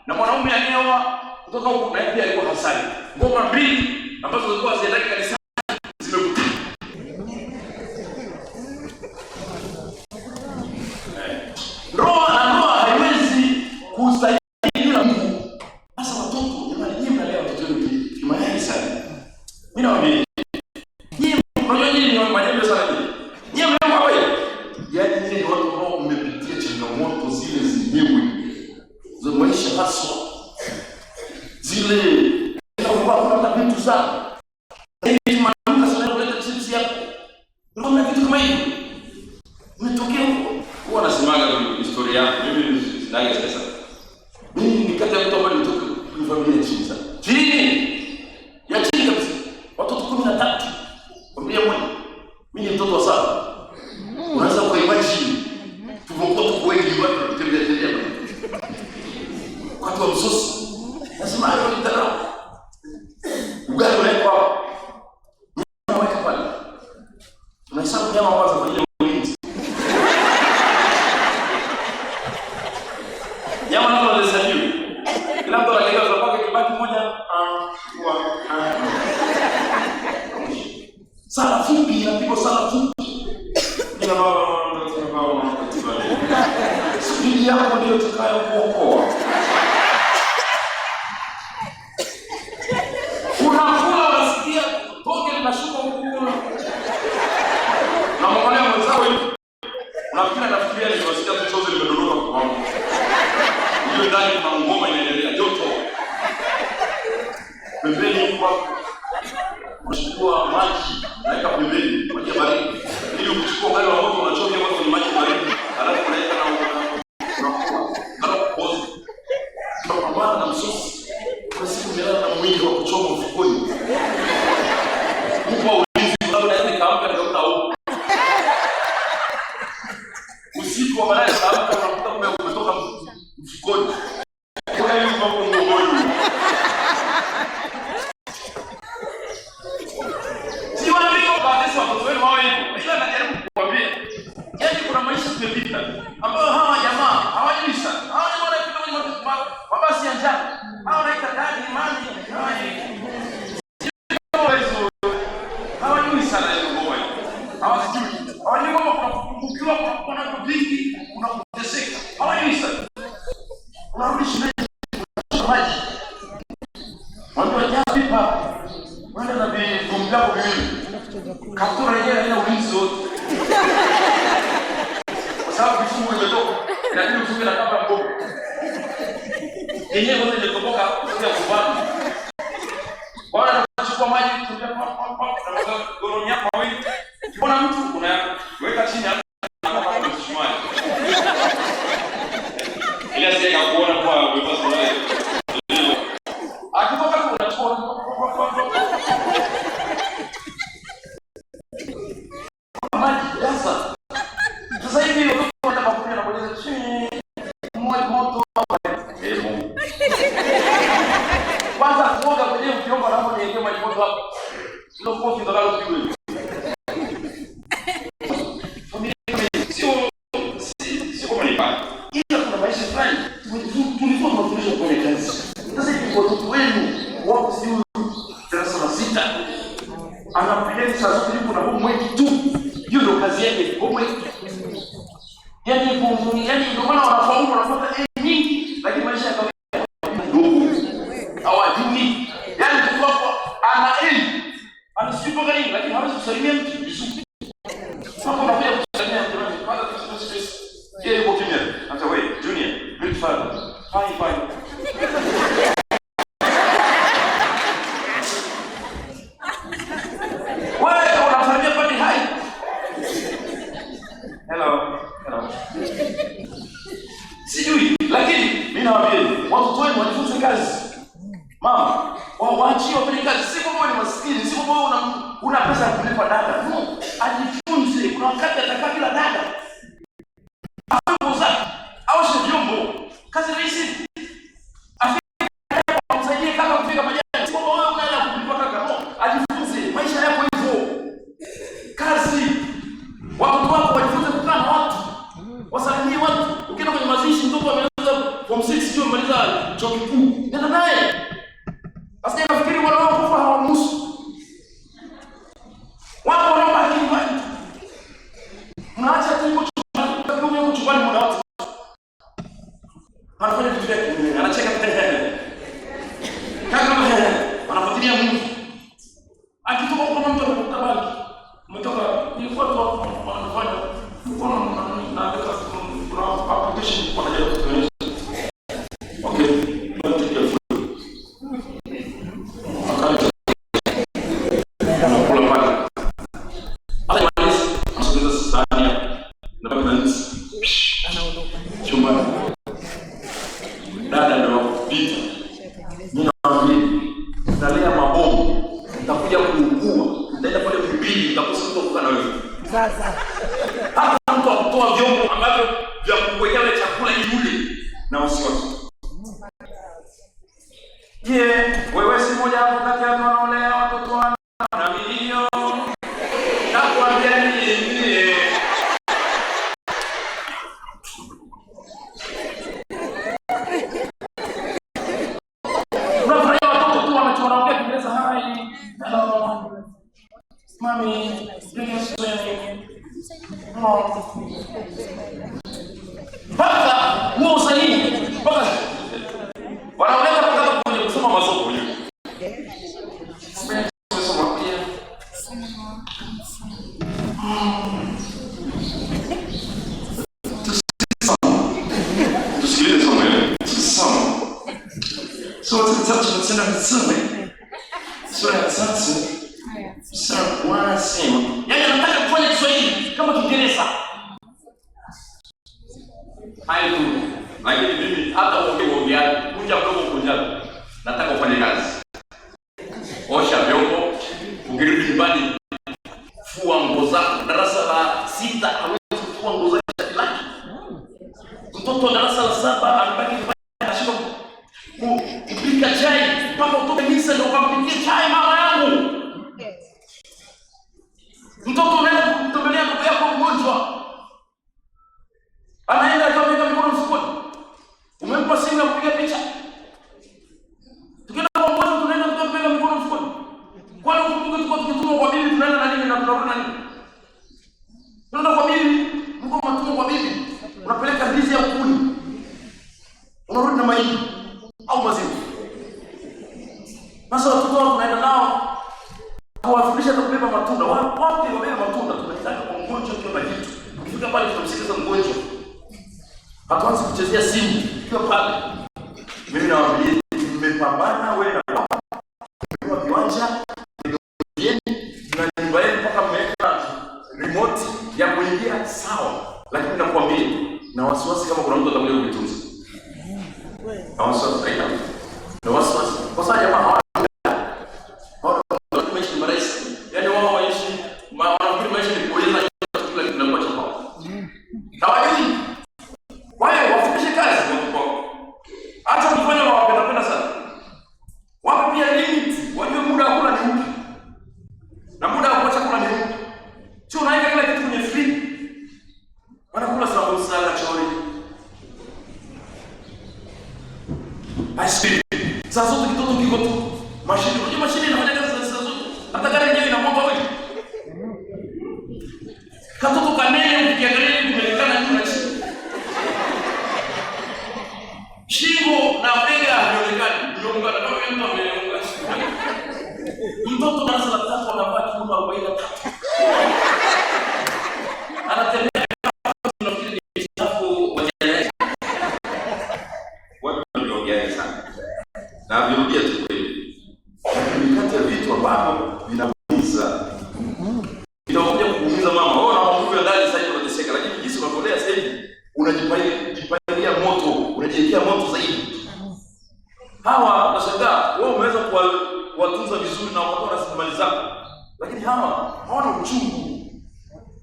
Speaker 1: na mwanaume aliyeoa kutoka huko naye pia alikuwa hasali. Ngoma mbili ambazo zilikuwa zinaendana kanisa zimekutana. Ndoa haiwezi kustahimili na Mungu. Sasa watoto, jamani, nyinyi mnalea watoto wenu kimayai sana. Mimi nawaambia nyinyi mnajua nyinyi ni majembe sana nyinyi. Nyinyi mnao kwa hiyo. Yaani nyinyi ni watu ambao mmepitia changamoto zile zenyewe. Za maisha haswa. Zile kuna vitu sana. Hivi mwanamke sasa kuleta chips yako. Unaona vitu kama hivi. Umetokea huko. Huwa nasemaga historia yako. Mimi sinaga sasa. Mimi nikata mtu ambaye nitoka kwa familia chini sana. Chini. Ya chini kabisa. Watoto 13. Familia moja. Mimi ni mtoto wa 7. Unaweza kuimagine. Tuvokuwa tuko wengi watu kutembea. Watu wa msosi. Nasema hayo ni dharau. Ugali unawekwa. Unaweka pale. Tunahesabu nyama kwanza kwa ajili ya ulinzi. Nyama nazo wanahesabiwa. Kila mtu anaelewa zapaka kibaki moja sala fupi inapigwa sala fupi. Kila baba subiri yako ndio tutakayo kuokoa. Unakula unasikia toke linashuka huko. Na mwangalia mwenzao hivi. Unafikiri anafikiria ni wasikia chochote limedondoka kwa wangu. Hiyo ndani kuna ngoma inaendelea joto. Pembeni huko unachukua maji, naweka pembeni, maji ya baridi. Ili ukichukua gari la moto unachovya moto kwenye maji baridi. Alafu unaweka na unakuwa. Alafu pozi. Tunapambana na msosi. Kwa siku nilala na mwingi wa kuchoma mfukoni. Mungu ulinzi sababu naweza nikaamka nikakuta huko. Usiku wa malaya sababu unakuta umetoka mfukoni. Kwa hiyo mambo ngogoni. Si wanaambia kwa Yesu watoto wenu wao hivyo. Ila najaribu kukuambia. Yaani kuna maisha tumepita ambayo hawa jamaa hawajui sana. Hawa jamaa wanapita kwenye mabasi ya njano. Hawa wanaita dadi imani. Hawajui sana hiyo ngoma. Hawajui. Hawajui kama ukiwa kuna vingi unapoteseka. Hawajui sana. Unarudi shule maji. Watu wajaa pipa. Wanda na vigumbao viwili. Kaptura yenyewe ina ulinzi wote. Kwa sababu vifungu vimetoka. Inabidi ufunge na kamba mbovu. Yenyewe wote imetoboka kuja kubana. Bwana anachukua maji kutoka hapa. Ndio kofi ndio kupigwa. Sio kama ni pale. Ila kuna maisha fulani tulikuwa tunafundisha kwenye kazi. Sasa hivi watoto wenu wako sio darasa la 6. Anapiga saa zote kuna homework tu. Hiyo ndio kazi yake, homework. Yaani ndio maana wanafaulu wanapata A nyingi, lakini maisha yao hawajui. Yaani mtu wako ana A, anasipo gani lakini hawezi kusalimia mtu vizuri. Sasa unapenda kusalimia mtu kwanza kitu stress. Yeye yuko kimya. Hata wewe junior, good father. Fine. Wewe unasalimia pale hai. Hello. Sijui, lakini mimi nawaambia watoto wenu wajifunze kazi. Mama, waachie wafanye kazi. Si kama wewe ni maskini, si kama wewe una pesa ya kulipa dada. No, ajifunze. Kuna wakati atakaa bila dada. Afunza. Aoshe vyombo. Kazi rahisi. Amsaidie kama kufika majani. Si kama wewe unaenda kulipa kaka. No, ajifunze. Maisha yako hivyo. Kazi. Watoto wako wajifunze kukaa na watu. Wasalimie watu. Ukienda kwenye mazishi mtoto ameanza form 6 sio maliza chuo kikuu. Nenda naye. Basi nafikiri wanao kufa hawamuhusu. Wapo wanaobaki nyumbani. Mnaacha tu chumbani muda wote. Anafanya vitu vyake, anacheka tena. Kama anafuatilia Mungu. Akitoka kwa mtu anakuta bali. Umetoka ilikuwa tu wanafanya. Na kuna application kwa ajili ya kutengeneza. Okay. Dada ndio kupita. Mimi naambia nalea mabomu. Nitakuja kuugua. Nitaenda pale mbili nitakosa mtu kukaa na wewe. Sasa hata mtu akutoa vyombo ambavyo vya kuwekea chakula yule na wasiwasi. Wewe si moja hapo kati ya wanaolea watoto wana na milio. Na kuambia nini? Mommy, bring us swimming. Paka, uo sahihi. Paka. Wanaoleta paka kwenye kusoma masomo hiyo. Soma pia. Tusikilize somo hili. Tusome. So tunataka kusoma. Sura ya 3. Sasa wanasema, yaani anataka kufanya Kiswahili kama Kiingereza. Hayo tu. Lakini mimi hata ukiongea, kuja mdomo kuja. Nataka ufanye kazi. Osha vyombo, ukirudi nyumbani, fua nguo zako. Darasa la 6 hawezi kufua nguo zake laki. Mtoto darasa la 7 anabaki nyumbani anashindwa kupika chai, mpaka utoke misa ndio ukampikie chai mama yangu. Mtoto unaenda kumtembelea ndugu yako mgonjwa. Anaenda akaweka mikono mfukoni. Umempa simu ya kupiga picha. Tukienda kwa mgonjwa tunaenda kupiga mikono mfukoni. Kwani tukituma kwa bibi tunaenda na nini na tunarudi na nini? Tunaenda kwa bibi, mko mtuma kwa bibi. Unapeleka ndizi ya kuni. Unarudi na mahindi au maziwa. Sasa watoto wao tunaenda nao kuwafundisha kubeba matunda. Wapi wabeba matunda? Tunataka kwa mgonjwa kiwa majitu. Ukifika pale tunamsikiliza mgonjwa. Hatuanzi kuchezea simu. Kiwa pale. Mimi nawaambia mmepambana wewe na wao. Kwa viwanja na nyumba yenu mpaka mmeweka remote ya kuingia sawa. Lakini nakwambia na wasiwasi kama kuna mtu atakuja kuvitunza. Na wasiwasi haina. Na wasiwasi. Kwa sababu jamaa Hata mfanya wapenda sana. Wapo pia limit, wajue muda hakuna ni mtu. vinaumiza. Inakuja kuumiza mama. Wewe una maumivu ya ndani sasa hivi unateseka, lakini jinsi unatolea sasa hivi unajipalia moto, unajiwekea moto zaidi. Hawa nashangaa wewe umeweza kuwatunza vizuri na wakatoa rasilimali zako. Lakini hawa hawana uchungu.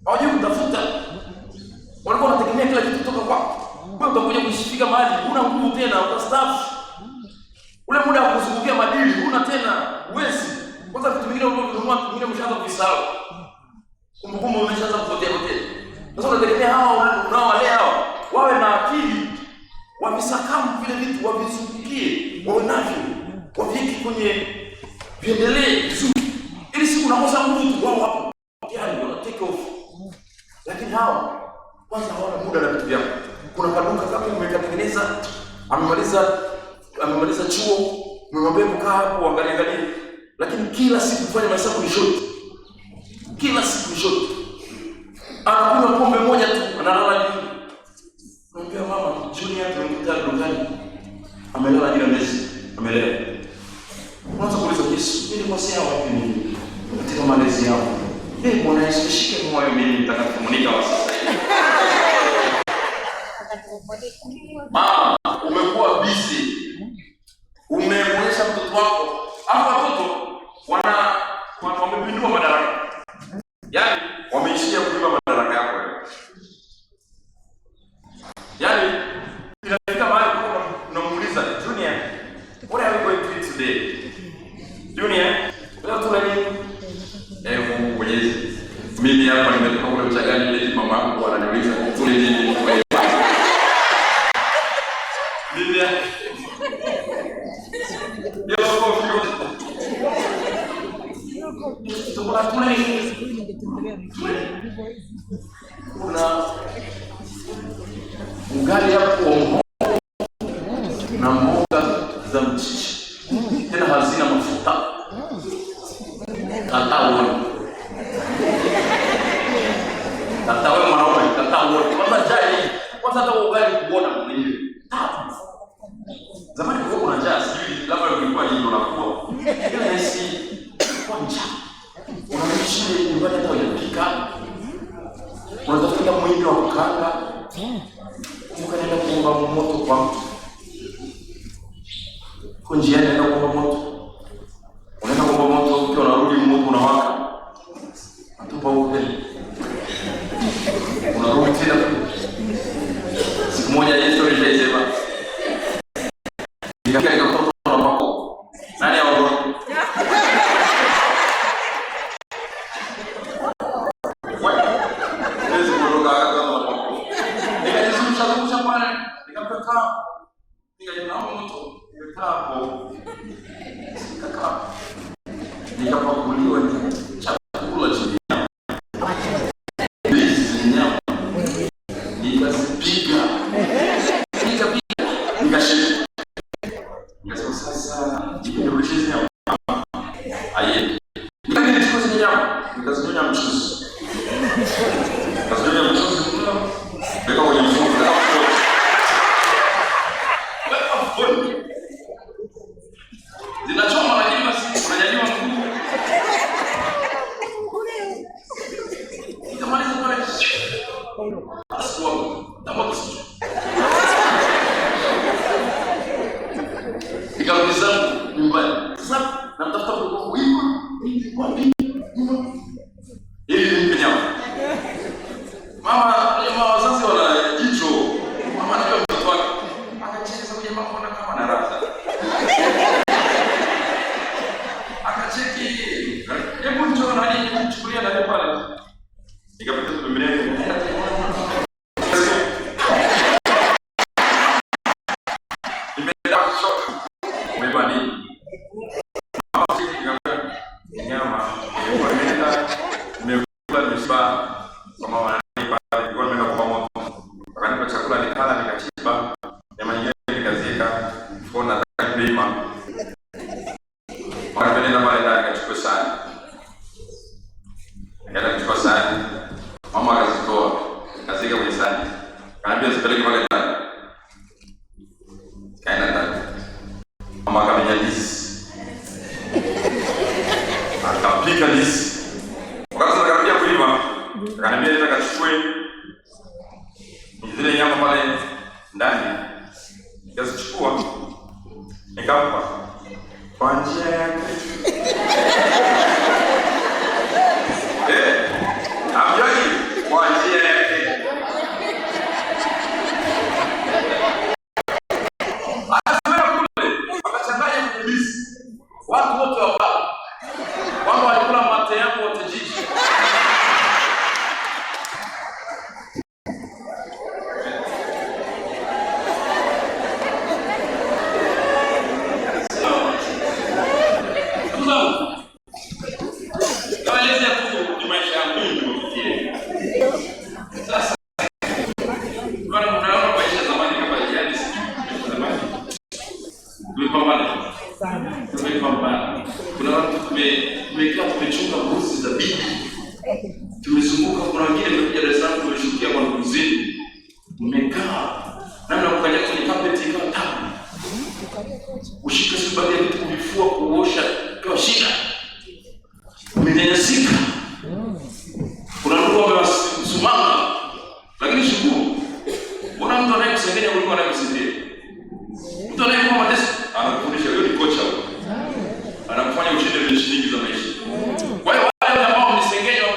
Speaker 1: Hawajui kutafuta. Walikuwa wanategemea kila kitu kutoka kwako. Wewe utakuja kushifika mahali huna nguvu tena, utastaafu. Ule muda wa kuzungukia madili huna tena, uwezi. Kwanza vitu vingine unavyonunua vingine umeshaanza kuvisahau. Kumbukumbu umeshaanza kupotea. Sasa unategemea hawa unaowalea hawa wawe na akili, wavisakamu vile vitu, wavizungukie, waonavyo, wavieke kwenye viendelee vizuri. Ili siku unakosa nguvu wao hapo. Yaani wana take off. Lakini hawa kwanza hawana muda na vitu vyako. Kuna kaduka kama umekatengeneza, amemaliza chuo, umemwambia kukaa hapo angalia. Lakini kila siku kufanya mahesabu ni short. Kila siku ni short. Anakunywa pombe moja tu, analala juu. Naambia mama, Junior tumemkuta dukani. Amelala juu ya meza, amelala. Mwanzo kuuliza Yesu, mimi nikosea wapi mimi? Katika malezi yangu. Bwana Yesu, shike moyo mimi nitakapofunika wa sasa hivi. Mama, umekuwa busy. Umemwonyesha mtoto wako. Hapo watoto wamepindua madaraka. Yaani wameishia kuiba madaraka yako wewe. Yaani inafika mahali unamuuliza Junior, what are we going to eat today? Junior, leo tuna nini? Mungu Mwenyezi. Mimi hapa nimetoka kule Mchagani, ile mama yangu ananiuliza tule nini kwa hiyo. Biblia. Ndio kwa kuna ugali hapo na mboga za mchicha. Tena hazina mafuta. Kata wewe mwanaume, kata wewe. Kwanza jai, kwanza hata ugali kuona mwenyewe. Zamani kwa kuna njaa, sijui labda ulikuwa nini unakuwa. Ile nasi kwa njaa. Unaishi nyumbani hata unapika. Unatafuta mwingi wa kukanga. Ukaenda kuomba moto kwa mtu. Kwa njia nenda kuomba moto. Unaenda kuomba moto ukiwa unarudi moto unawaka. Atupa ugali. Unarudi tena. Siku moja Yesu alisema nikafika mtoto na mako. Nani aondoka? Yesu kuondoka kama mako. Nikajizungusha pale, nikapeka. Nikajenga moto, nikakaa hapo. Nikapakuliwa chakula chini. Zinachoma lakini basi unajaliwa nguvu. Nikamaliza pale. Aswa, tamoto. Nikarudi zangu nyumbani. Sasa namtafuta mtoto wiko, wapi? Ili nimpe nyama. Mama, wazazi wana jicho. Mama anajua mtoto wake. Akacheka sababu jamaa anaona kama na raha. Akacheki. Hebu njoo na nini kuchukulia ndani pale. Nikapita tu pembeni. Nimeenda kushoto. Umebani. Mama nikamwambia nyama. Nimekula nimeshiba. Kama wananipa nilikuwa nimeenda kwa moto. Wakanipa chakula nikala nikashiba. Nyama nyingine nikazika. Kuna takriban wakapenda pale ndani kachukua sana. tukapika ndizi. Wakati tunakaribia kuiva, akaniambia nataka kachukue zile nyama pale ndani. Nikazichukua nikampa kwa njia yake. Amjaki kwa njia yake. Wakachanganya mkulisi. Watu wote wapala. Wao walikula mate yangu wote jiji. Kuna watu tumechunga mbuzi za bibi. Tumezunguka, kuna wengine wamekuja Dar es Salaam tumeshukia kwa mbuzi. Mmekaa namna kukanyaga kwenye carpet ikawa tabu. Ushika sababu ya vitu kuvifua, kuosha kwa shida. Umenyanyasika. Kuna ndugu wamewasumama. Lakini shukuru. Mbona mtu anayekusengenya kuliko anayekusaidia? Mtu anayekuwa mateso anakufundisha, hiyo ni kocha huyo. Anakufanya ushinde mechi nyingi za maisha. Kwa hiyo wale ambao mlisengenywa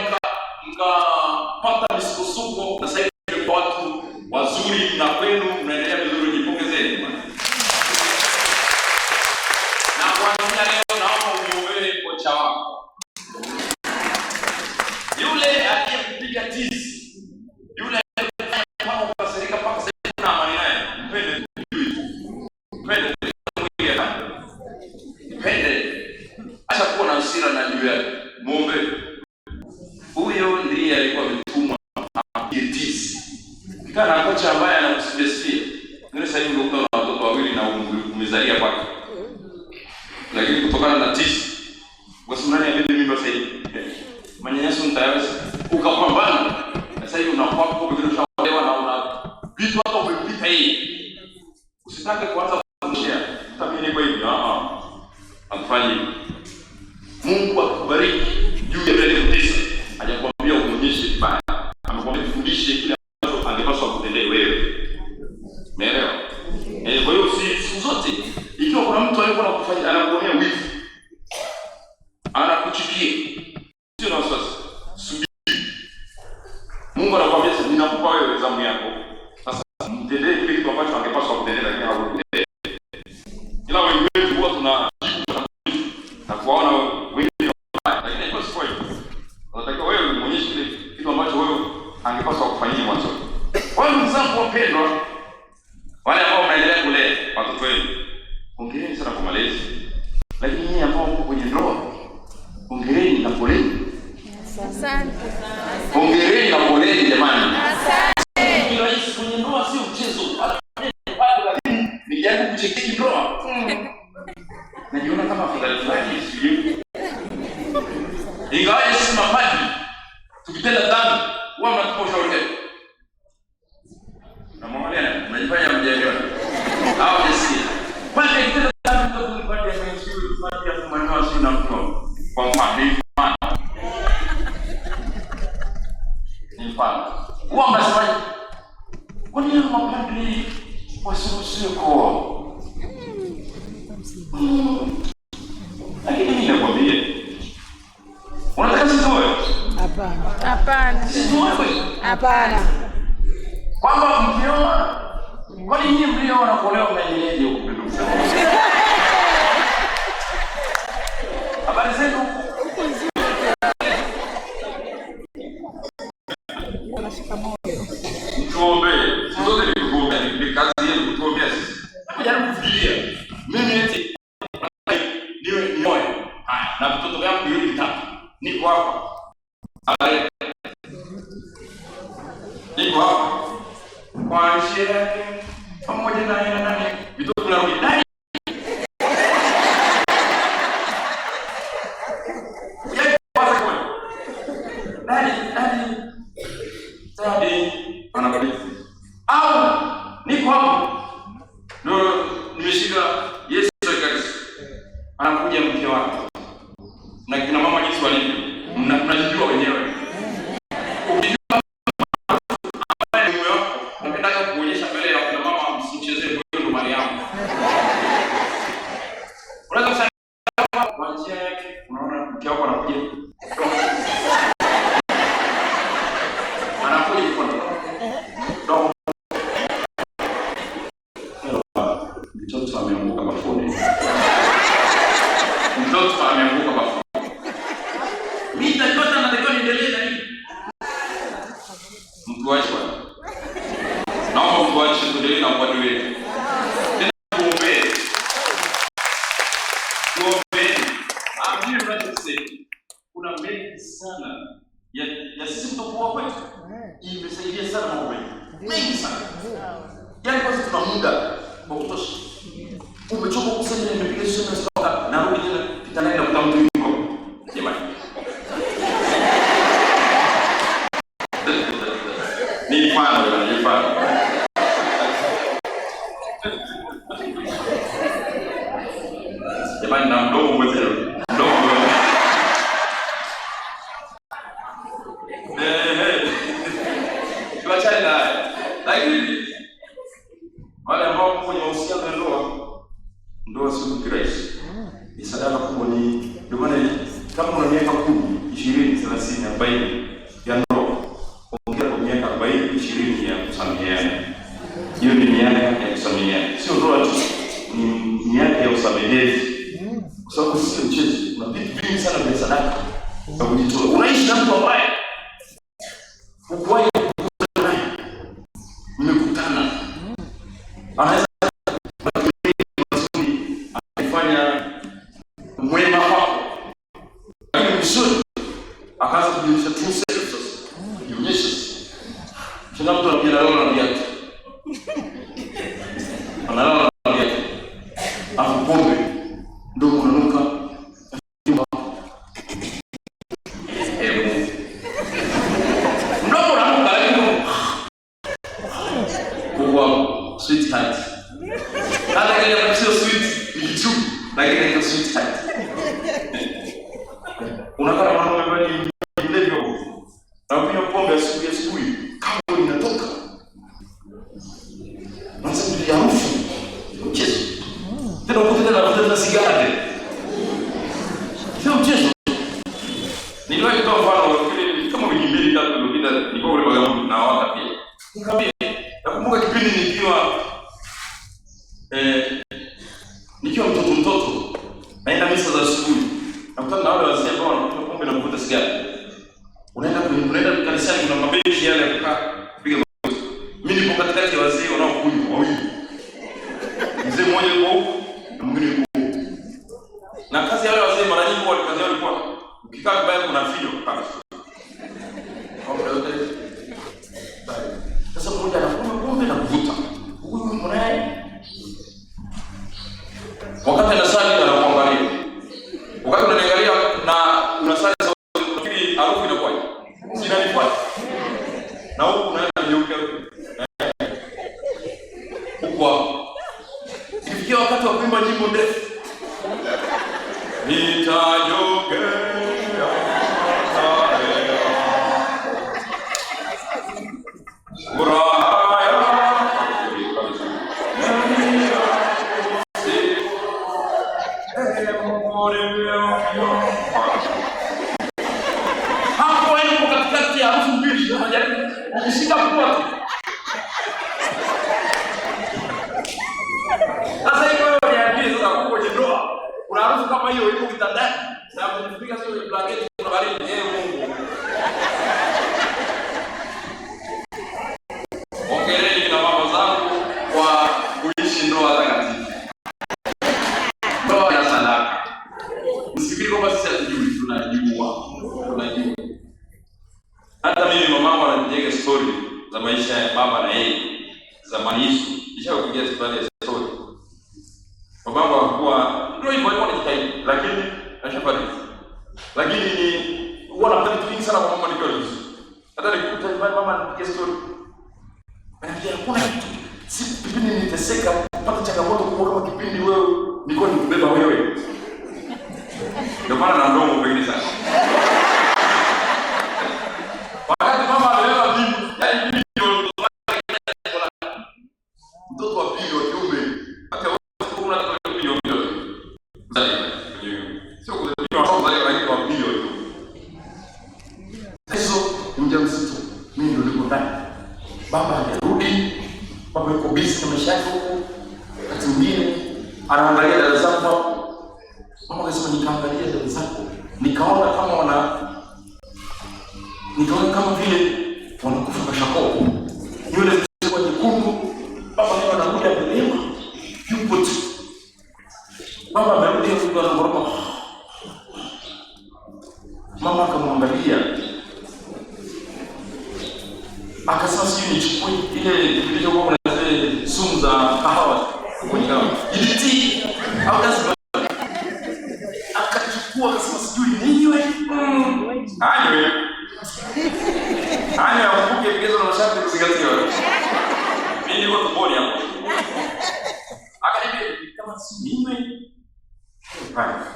Speaker 1: mkapata misukosuko na sasa hivi kwa watu wazuri na kwenu mnaendelea vizuri, jipongezeni bwana. Na kuanzia leo naomba umuombee kocha wako. Yule aliyekupiga tizi, yule kama ukasirika mpaka sasa na amani naye, mpende. Mpende. Mpende. Acha kuwa na hasira na juu yake. Muombe. Huyo ndiye alikuwa ametumwa apitizi. Kana kocha ambaye anakusifia. Ndio sasa hivi ndio kuna watoto wawili na umezalia kwake. Lakini kutokana na tizi, wasimani ya bibi mimba sasa hivi. Manyanyaso mtayaweza ukapambana. Sasa hivi unakuwa kwa bila ushaolewa na una vitu hata umepita hii. Usitake kuanza kushare. Utabini kwa hivyo. Afanye. Mungu akubariki juu ya ile kutesa. Hajakwambia uonyeshe vibaya. Amekwambia kufundishe kile ambacho angepaswa kutendea wewe. Umeelewa? Kwa hiyo siku zote ikiwa kuna mtu aliyekuwa anakufanya anakuonea wivu, anakuchukia, sio na wasiwasi. Subiri. Mungu anakuambia sasa ninakupa wewe zamu yako. Sasa mtendee kile kitu ambacho angepaswa kutendea lakini hakutendea. Ila wengi wetu huwa tuna na kuona wengi lakini kwa sio hivyo. Unatakiwa wewe muonyeshe kile kitu ambacho wewe angepaswa kufanyia mwanzo. Wao ndugu zangu wapendwa, wale ambao mnaendelea kulea watoto wenu, hongereni sana kwa malezi. Lakini nyinyi ambao mko kwenye ndoa, hongereni na poleni. Asante. Hongereni na poleni jamani. Asante. Ni rahisi kwenye ndoa, sio mchezo. Lakini nijaribu kuchekea ndoa. Najiona kama afadhali fulani sijui. Ingawa sisi mapadri tukitenda dhambi huwa mnatupa ushauri gani? Na mwangalia mnajifanya mjaelewa. Au jesi. Pale kitenda dhambi ndio tulipata ya Yesu, tulipata ya kumanoa sisi na mtu. Kwa mfano ni mfano. Huwa mnasemaje? Kwa nini mapadri wasiruhusiwe kuoa? Lakini mimi nakwambia, unataka sitoe? Hapana. Hapana. Sitoe? Hapana. Kwamba mkioa, kwani nyinyi mlioa na kuolewa mnaendeleaje huko ndugu zangu? Habari zenu? Tuombe. Sote ni kuomba, ni kazi yetu kuombea sisi. Jaribu kufikiria. Mimi eti niwe ni moyo. Haya, na mtoto wangu yule vitatu. Niko hapa. Niko hapa. Kwa sherehe yake pamoja na yeye na nani? Vitoto tunarudi ndani. Yeye kwanza kwa. Dadi anabali. Au niko hapa. Ndio nimeshika Yesu Kristo. Anakuja mke wake. Na kina mama jinsi walivyo. unajijua wenyewe. Ukijua ambaye ni wewe, unataka kuonyesha mbele ya kina mama msichezee wewe ndo Mariamu. Unaweza kusema kwa njia yake unaona mke wako anakuja. Anakuja kwa ndo. Mtoto ameanguka bafuni. Mtoto ameanguka bafuni. Mimi nitakosa natakiwa niendelee na nini? Mtu waje bwana. Naomba mtu waje tuendelee na upande wetu. Tena tuombe. Tuombe. Amini tunachosema. Kuna mengi sana ya sisi kutokuwa kwetu. Imesaidia sana mambo mengi sana. Yaani kwa sababu tuna muda wa kutosha. Umechoka kusema nimepiga simu sasa narudi tena kitanaenda kwa mtu yuko. Jamani. Ni mfano ni mfano. Jamani na mdomo mwenyewe. Mdomo. Tuachane naye. Lakini wale ambao kwenye uhusiano na ndoa sio kirahisi. Ni sadaka kubwa, ni ndio maana kama una miaka 10, 20, 30, 40 ya ndoa, ongea kwa miaka 40, 20 ya kusameheana. Hiyo ni miaka ya kusameheana. Sio ndoa tu, ni miaka ya usamehezi. Kwa sababu sio mchezo. Kuna vitu vingi sana vya sadaka na kujitoa. Unaishi na mtu ambaye ukwaye mmekutana. Anaweza kufanya mwema kwako. Lakini mzuri akaanza kujionyesha true self sasa. Kujionyesha. Sio mtu anapiga leo na viatu. Analala na viatu. Afu pombe ndio unanuka. Ndio unanuka lakini kwa sweetheart. Hata kile sio sweet ni kitu, lakini ni sweetheart. Unakaa na mwanaume ambaye ni mlevi, na pia pombe asubuhi kama inatoka. Mwanzo ndio harufu. Mchezo. Tena ukuta na kuvuta sigara. Sio mchezo. Niliwahi kutoa mfano kama wiki mbili tatu iliyopita, nilikuwa kule Bagamoyo na waka pia. Nikamwambia, nakumbuka kipindi nikiwa mtoto naenda misa za asubuhi. Nakutana na wale wazee ambao wanakunywa pombe na kuvuta sigara. Unaenda kanisani, kuna mabenchi yale ya kukaa kupiga magoti. Mimi nipo katikati ya wazee wanaokunywa wawili. Mzee mmoja yuko huko na mwingine yuko huko. Na kazi ya wale wazee mara nyingi walikuwa ukikaa vibaya kuna video kama. Sasa mmoja anakunywa pombe na kuvuta. Huyu mwanae wakati anasali anakuangalia. Wakati unaniangalia na unasali lakini harufu inakuwaje? Sina nifuata. Na huko unaenda nyeupe. Huko. Ikifikia wakati wa kuimba nyimbo ndefu. Nitajokea. Hapo yuko katikati ya harufu mbili unajaribu kushika kwa. Sasa hiyo niambie sasa huko kwenye ndoa. Kuna harufu kama hiyo iko kitandani na kujifunika sio blanketi kuna baridi. Mungu. Ongeleni na mama zangu kwa kuishi ndoa takatifu. Ndoa ya sadaka. Msifikiri kwamba sisi hatujui, tunajua. Hata mimi mamangu ananipigia story za maisha ya baba na yeye zamani hizo. Nishakupigia story ya story. Mamangu hakuwa ndio hivyo alikuwa anajitahidi, lakini ashafariki. Lakini huwa napenda kitu kingi sana kwa mama nikiwa hizo. Hata nikikuta mama anapigia story. Anambia kuna kitu. Siku kipindi niteseka, pata changamoto kubwa kama kipindi wewe nilikuwa nikubeba wewe. Ndio maana na ndomo pengine sana.
Speaker 2: busy na maisha yake huko. Wakati mwingine anaangalia dada zako hapo. Mama akasema nikaangalia dada zako, nikaona kama vile wanakufa kashako. Yule mzee nyekundu, baba leo anakuja kulima. Yupo tu. Baba amerudi huko na ngoroma. Mama akamwangalia. Akasema sijui nichukue ile kilichokuwa na zile sumu za kahawa kwenye kahawa. Iliti au lazima akachukua akasema sijui ninywe. Anywe. Anywe akumbuke vigezo na masharti kuzingatiwa. Mimi niko tumboni hapo. Akaniambia kama sijui ninywe. Hapana.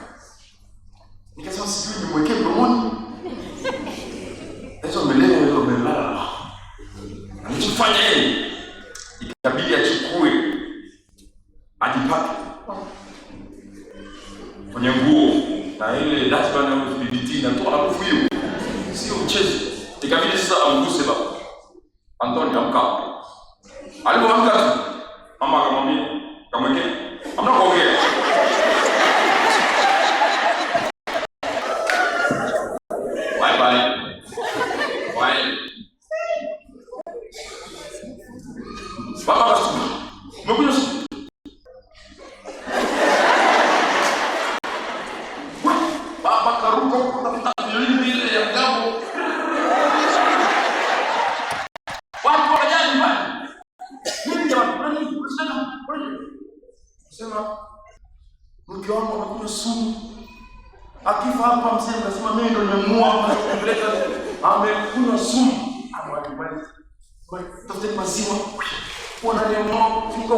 Speaker 2: Nikasema sijui nimwekee mdomoni. Hizo mbeleo mbelala. Anachofanya yeye ikabidi achukue ajipake kwenye nguo na ile dashboard na BBT na toa harufu hiyo, sio mchezo. Ikabidi sasa amguse baba Antoni, amka. Alipoamka mama akamwambia kamwekea, hamna kuongea. Bye bye. Bye. Baba basi. Umekuja sasa. Baba karuka huko tafuta milioni ile ya mgambo. Watu wanajani bwana. Mimi jamani, sema mke wangu amekunywa sumu. Akifa hapa mzee akasema mimi ndo nimemuua, amekunywa sumu. Amwambia tafuta maziwa. Wananiamua fika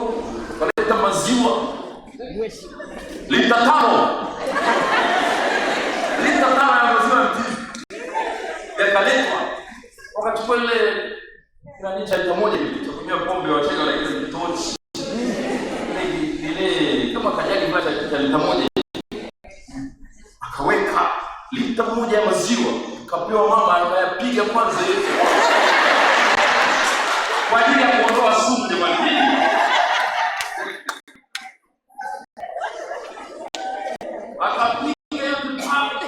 Speaker 2: waleta maziwa lita 5. Lita 5 ya maziwa mtindi. Yakaletwa. Wakachukua ile nani cha lita 1 kutumia pombe wachanga na ile mitochi. Ile kama kajagi basi cha lita 1. Akaweka lita 1 ya maziwa, kapewa mama akayapiga kwanza yote. Kwa ajili ya kuondoa sumu jamani. Akapiga yote hapo.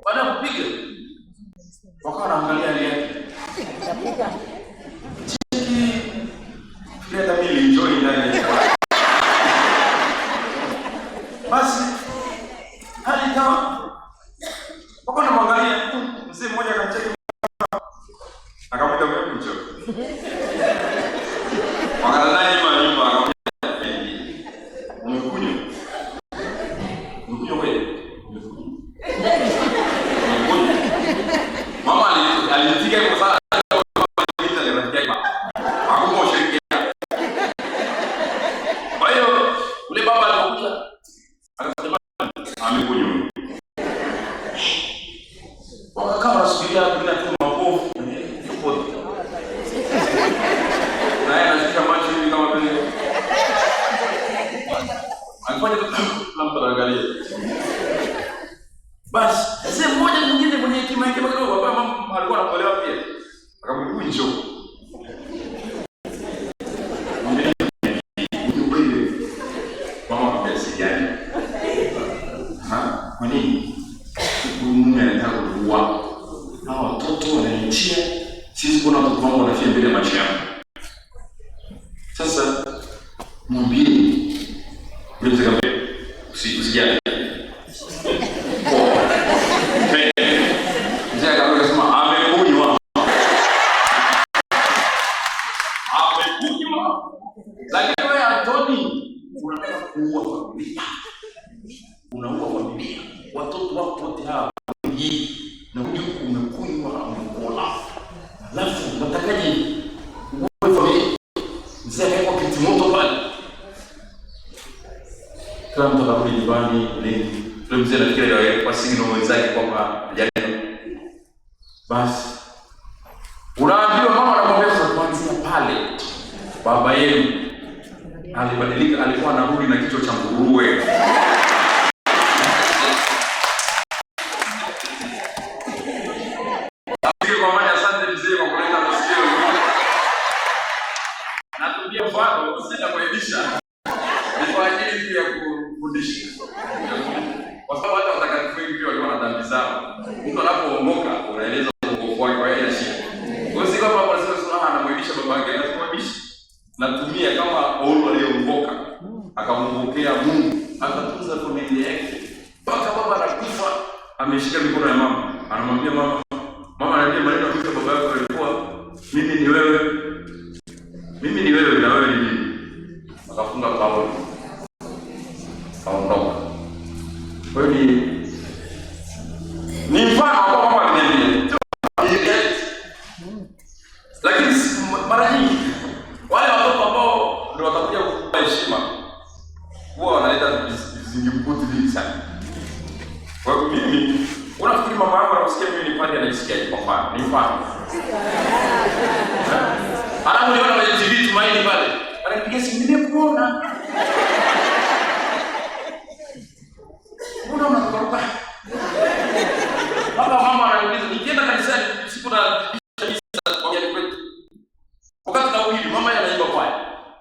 Speaker 2: Baada ya kupiga wakawa wanaangalia hali yake. Cheki ile dami enjoy ndani. Basi hali kama wakawa wanamwangalia mzee mmoja akamcheki akamwita mwenye mcho. Wakadai nyuma akamwambia umekunywa wewe. Mama alitika kwa sana ile rafiki yake. Hakuwa ushirikiana. Kwa hiyo ule baba alikuja akasema amekunywa. Wakakaa wanasubiria bila tu mapofu. Naye anashika macho hivi kama vile alifanya mtu anaangalia. Basi sasa mmoja mwingine mwenye hekima yake kidogo, baba mama alikuwa anakuelewa pia. Akamwambia njoo. Mama akamwambia sijani. Kwa nini? Mume anataka kuua. Hao watoto wananichia. Sisi kuna watu wangu wanafia mbele ya macho yangu. Sasa mwambie yule mzee usijali. Mzee akasema amekunywa. Lakini wewe Antoni unataka kuua familia. Unaua familia. Watoto wako wote hawa na huku umekunywa umekula. Alafu unatakaje uwe familia? Mzee akaekwa kiti moto pale. Kila mtu akarudi nyumbani lini. Yule mzee anafikiri kwa signal wenzake kwamba hajalipa. Basi unaambiwa mama anamwambia kuanzia pale baba yenu alibadilika, alikuwa anarudi na kichwa cha nguruwe. Kwa maana asante mzee kwa kuleta masikio. Natumia mfano kuwaibisha, ni kwa ajili ya kufundisha. Kwa sababu hata watakatifu wengi pia walikuwa na dhambi zao. Mtu anapoomoka unaeleza uongofu wake kwa ile shida. Kwa hiyo kama hapo anasema anamwibisha babake, anamwibisha. Natumia kama Paulo aliyeongoka, akamuongokea Mungu, akatunza familia yake. Mpaka baba anakufa, ameshika mikono ya mama. Anamwambia mama ananiambia maneno kwa baba yako alikuwa mimi ni wewe na wewe ni mimi. Akafunga Paulo. Kaondoka. Kwa hiyo ni mfano kwa mama aliniambia. Lakini mara nyingi wale watoto ambao ndio watakuja kukupa heshima huwa wanaleta vizingimkuti vingi sana. Kwa hiyo mimi unafikiri mama yangu anasikia mimi ni pande anasikia kwa mfano. Ni mfano. Anamuona kwenye TV Tumaini pale. Anapiga simu nimekuona. Unakuruka. Baba mama ananiuliza nikienda kanisani siku na kanisa kwa jali kwetu. Wakati na uhili mama yeye anaimba pale.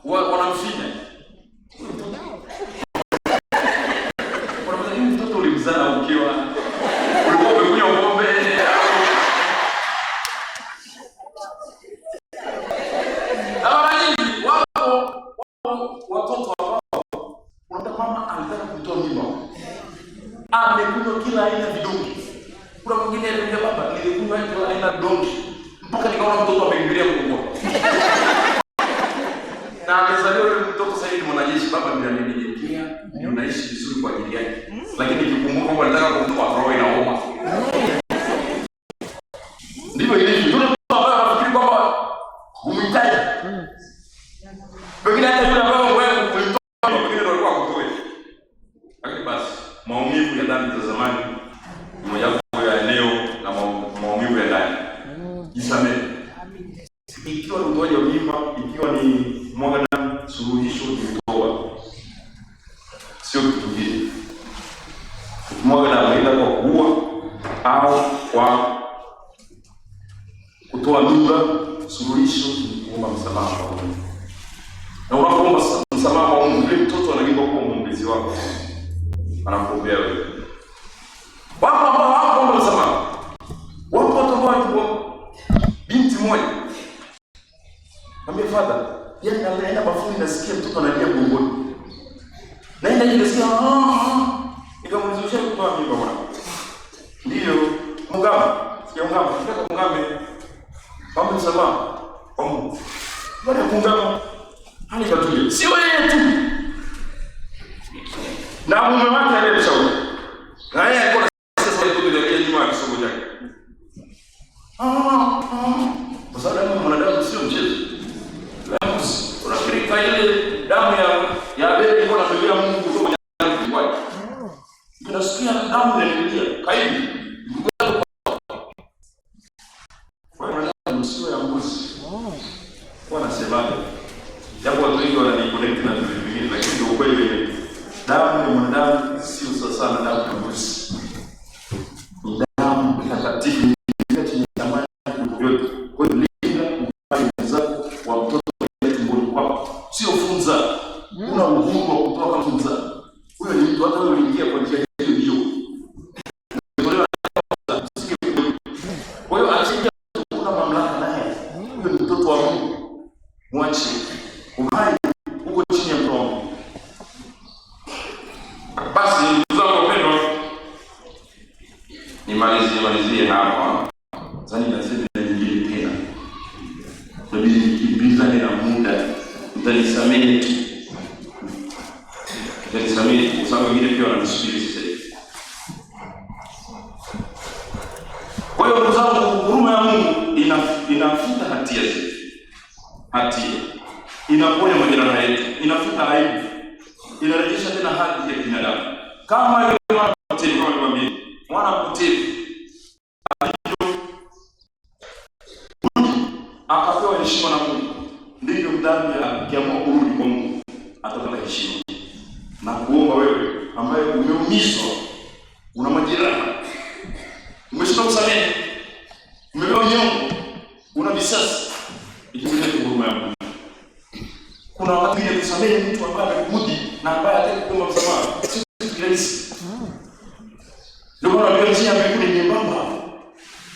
Speaker 2: Wanamfinya. Wanamwambia hivi mtoto ulimzaa ukiwa ulikuwa umekunywa ng'ombe. Watoto wao unaona mama alitaka kutoa mimba. Amekunywa kila aina vidonge. Kuna mwingine alimwambia baba nilikunywa kila aina vidonge mpaka nikaona mtoto ameingilia mgongo. Na amezaliwa yule mtoto sasa hivi mwanajeshi, baba ndiye ananielekea, ndio naishi vizuri kwa ajili yake. Lakini nikikumbuka kwamba nataka kumtoa roho inauma. Ndivyo ilivyo. Yule mtu ambaye anafikiri kwamba umhitaji. Pengine hata yule ambaye wewe umemtoa pengine ndio alikuwa akutoe. Lakini basi maumivu ya dhambi za zamani ni mojawapo ya eneo na maumivu ya ndani. Jisamehe. Ikiwa ni utoaji wa mimba, ikiwa ni mwaga damu, suluhisho ni kutoa. Sio kitu kingine. Mwaga damu aidha kwa kuua au kwa kutoa mimba, suluhisho ni kuomba msamaha kwa Mungu. Na unapoomba msamaha kwa Mungu, yule mtoto anaimba kwa mwombezi wako. Anakuombea wewe. Wapo ambao hawakuomba msamaha. Wapo watu ambao binti moja ambia father, yeye anaenda bafuni nasikia mtoto analia mgongoni. Naenda ile nasikia nikamwezesha kutoa mimba bwana. Ndio, Mugamba, sikia Mugamba, nataka Mugambe. Baba msamaha. Mungu. Bwana Mugamba. Hali katulia. Sio yeye tu. Na mume wake aliyemshauri. Na yeye alikuwa anasema kitu kile nyuma ya kisomo chake. Kwa sababu mwanadamu sio mchezo. Unafikiri ile damu ya Abeli ilikuwa inatembea Mungu kutoka kwenye kiwanja. Unasikia damu inaingia, Kaini. Wewe sio ya mbuzi. Wanasemaje? Japo watu wengi wananikonekti na vitu vingine, lakini ndio ukweli. Damu ya mwanadamu sio sawa na damu ya mbuzi. Ni damu takatifu chenye thamani kuliko yote. Kwa hiyo linda uhai zako wa mtoto tumboni kwako. Sio funza. Una uhuru wa kutoa funza. Huyo ni mtu hata wewe uliingia kwa njia hiyo. Kwa hiyo asije kuna mamlaka naye. Huyo ni mtoto wa Mungu. Mwache. Uhai uko chini ya mkono. Basi ndugu zangu wapendwa, nimalizie hapa. Zani nasema nyingine tena. Nabidi nikimbizane na muda. Mtanisamehe tu. Mtanisamehe kwa sababu wengine pia wananisubiri sasa hivi. Kwa hiyo ndugu zangu, huruma ya Mungu inafuta hatia zetu. Hatia inaponya majeraha yetu, inafuta aibu, inarejesha tena hadhi ya binadamu. Kama yule mwana mpotevu alimwambia, mwana mpotevu akapewa heshima na Mungu, ndivyo mdhambi akiamua kurudi kwa Mungu atapata heshima. Na kuomba wewe ambaye umeumizwa, una majeraha, umeshindwa kusamehe, umepewa nyongo, una visasi, ikimleta huruma ya Mungu. Kuna wakati mwingine kumsamehe mtu ambaye amekudhi na ambaye hataki kuomba msamaha sio kitu rahisi. Ndio maana leo njia ya mbinguni ni nyembamba.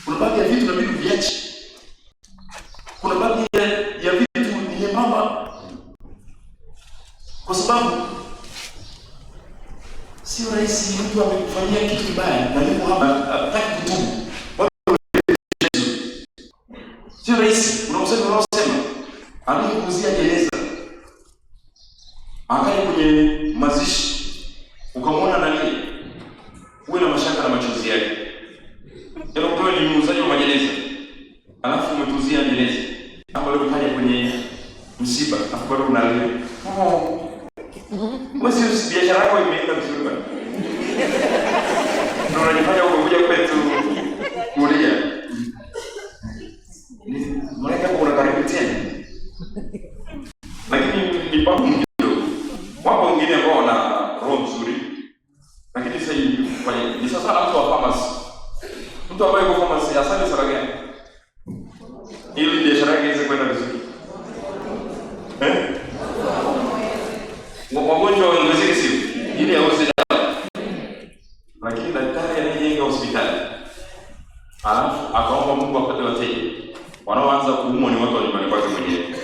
Speaker 2: Kuna baadhi ya vitu na vitu viache. Kuna baadhi ya vitu ni nyembamba. Kwa sababu sio rahisi mtu amekufanyia kitu kibaya na yuko hapa hataki kutubu. Sio rahisi. Unaosema alikuzia jeneza. Angalia kwenye mazishi ukamwona nani? Uwe na mashaka na machozi yake. Leo kwa ni muuzaji wa majeneza. Alafu umetuzia jeneza. Hapo leo kaja kwenye msiba, afu bado unalia. Wewe si biashara yako imeenda vizuri bwana. Ndio unajifanya umekuja kwetu kulia. Mwanaka kuna karibu tena. Lakini ni papo mdogo. Wapo wengine ambao wana roho nzuri. Lakini sasa ni sasa mtu wa pharmacy. Mtu ambaye yuko pharmacy asante sana gani? Ili biashara yake iweze kwenda vizuri. Wagonjwa waongezeke sio? Ili auze dawa. Lakini daktari anajenga hospitali. Alafu akaomba Mungu apate wateja. Wanaoanza kuumwa ni watu wa nyumbani kwake mwenyewe.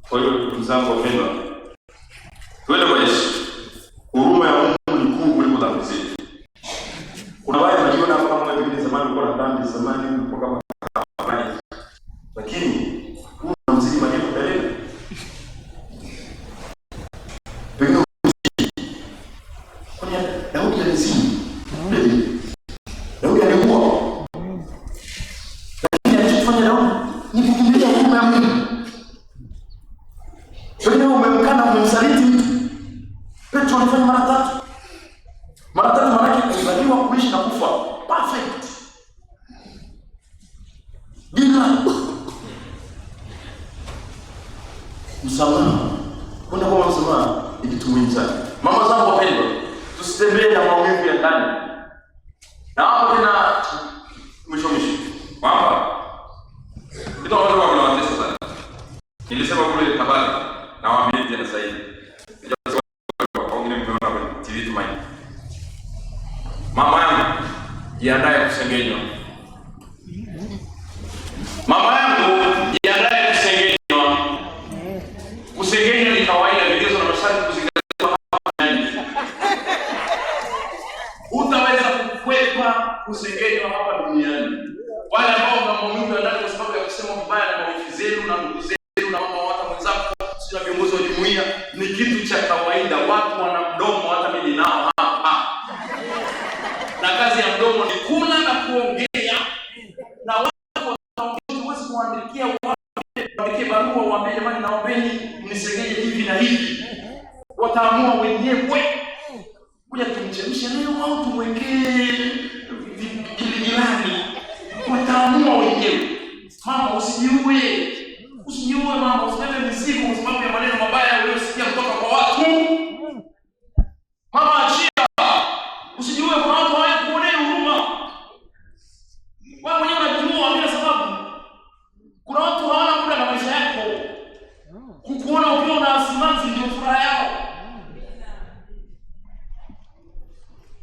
Speaker 2: Kwa hiyo ndugu zangu wapendwa, twende kwa Yesu. Huruma ya Mungu ni kuu kuliko dhambi zetu. Kuna wale wanajiona kama wengine zamani walikuwa na dhambi, zamani walikuwa kama kafanya. Lakini huu unamzidi maneno mbele. Pengine kwa Daudi alizini. Daudi alikuwa. Lakini alichofanya Daudi ni kukimbilia huruma ya Mungu. Pengine umemkana umemsaliti mtu. Petro alifanya mara tatu. Mara tatu maana alibaliwa kuishi na kufa. Perfect. Bila msamaha. Kuna kwa msamaha ni kitu muhimu sana. Mama zangu wapendwa, tusitembee na maumivu ya ndani. Na hapo tena mwisho. Baba. Ndio watu wako na watesa sana. Nilisema kule Tabari na waambie tena sasa hivi. Wengine mmeona kwenye TV Tumaini. Mama yangu jiandae kusengenywa. Mama yangu jiandae kusengenywa. Kusengenywa ni kawaida, vigezo na masharti kuzingatiwa hapa ndani. Utaweza kukwepa kusengenywa hapa duniani. Wale ambao wana maumivu ya ndani kwa sababu ya kusema vibaya na maumivu zenu na ndugu zenu na mama watu mwenzako, sio viongozi wa jumuiya, ni kitu cha kawaida. Watu wana mdomo, hata mimi nao hapa. Na kazi ya mdomo ni kula na kuongea. Na watu wanaongea, huwezi kuandikia barua waambie jamani naombeni mnisengenye hivi na hivi. Wataamua wenyewe. Kuja tumchemshe leo au tumwekee giligilani. Wataamua wenyewe. Mama usijiue. Usijiue mama, usibebe mizigo kwa sababu ya maneno mabaya uliyosikia kutoka kwa watu. Mama achia. Usijiue kwa watu hawakuonea huruma. Wewe mwenyewe unajua bila sababu. Kuna watu hawana muda na maisha yako. Kukuona ukiwa na asimanzi ndio furaha yao.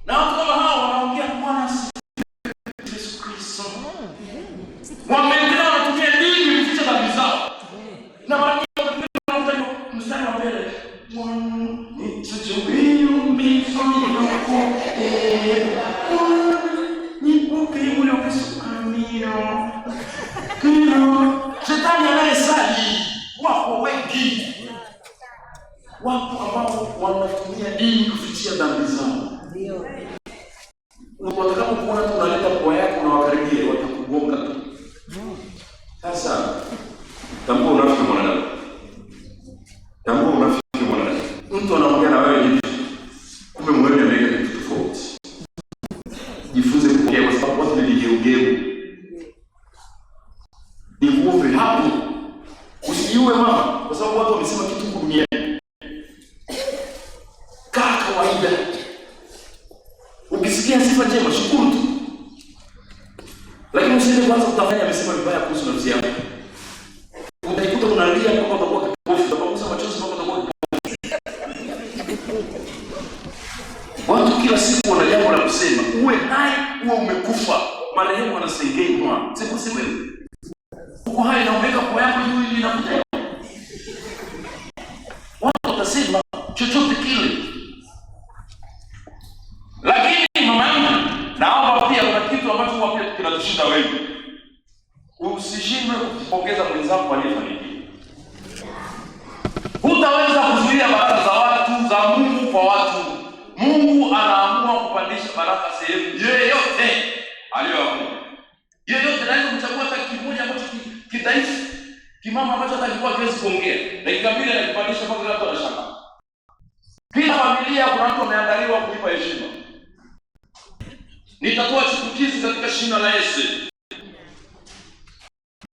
Speaker 2: Na watu kama hao wanaongea kwa Bwana Yesu Kristo. Wameendelea wanatumia dini kuficha dhambi zao. Na mara nyingi wanatumia mstari wa mbele. Shetani anayesali wako wengi. Wapo ambao wanatumia dini kufichia dhambi zao. Ndio. Watakapokuona tu unaleta kwa yako na wakaribie watakugonga tu. Sasa tambua unafiki mwanadamu. Tambua unafiki mwanadamu. Mtu anaongea na wewe hivi. Kumbe mwenyewe ameweka kitu tofauti. Jifunze kupokea kwa sababu watu ni vigeugeu. Ni nguvu hapo. Usijiue mama kwa sababu watu wamesema kitu duniani. Kaa kawaida. Ukisikia sifa njema shukuru tu. Lakini usiende kwanza kutafanya amesema vibaya kuhusu nafsi yako. ulikuwa umekufa, marehemu anasengenywa. Sikusi wewe. Uko hai na umeweka kwa yako juu ili inakutea. Watu watasema chochote kile. Lakini mama yangu, naomba pia kuna kitu ambacho huwa pia kinatushinda wengi. Usishindwe kupongeza mwenzako aliyefanikiwa. Hutaweza kuzuia baraka za watu, za Mungu kwa watu. Mungu anaamua kupandisha baraka sehemu yoyote aliyoamua. Yoyote anaweza kuchagua hata kimoja ambacho kitaifa, kimama ambacho hata alikuwa hawezi kuongea. Dakika mbili anakipandisha mpaka watu wanashangaa. Kila familia kuna mtu ameandaliwa kulipa heshima. Nitatoa chipukizi katika shina la Yesu.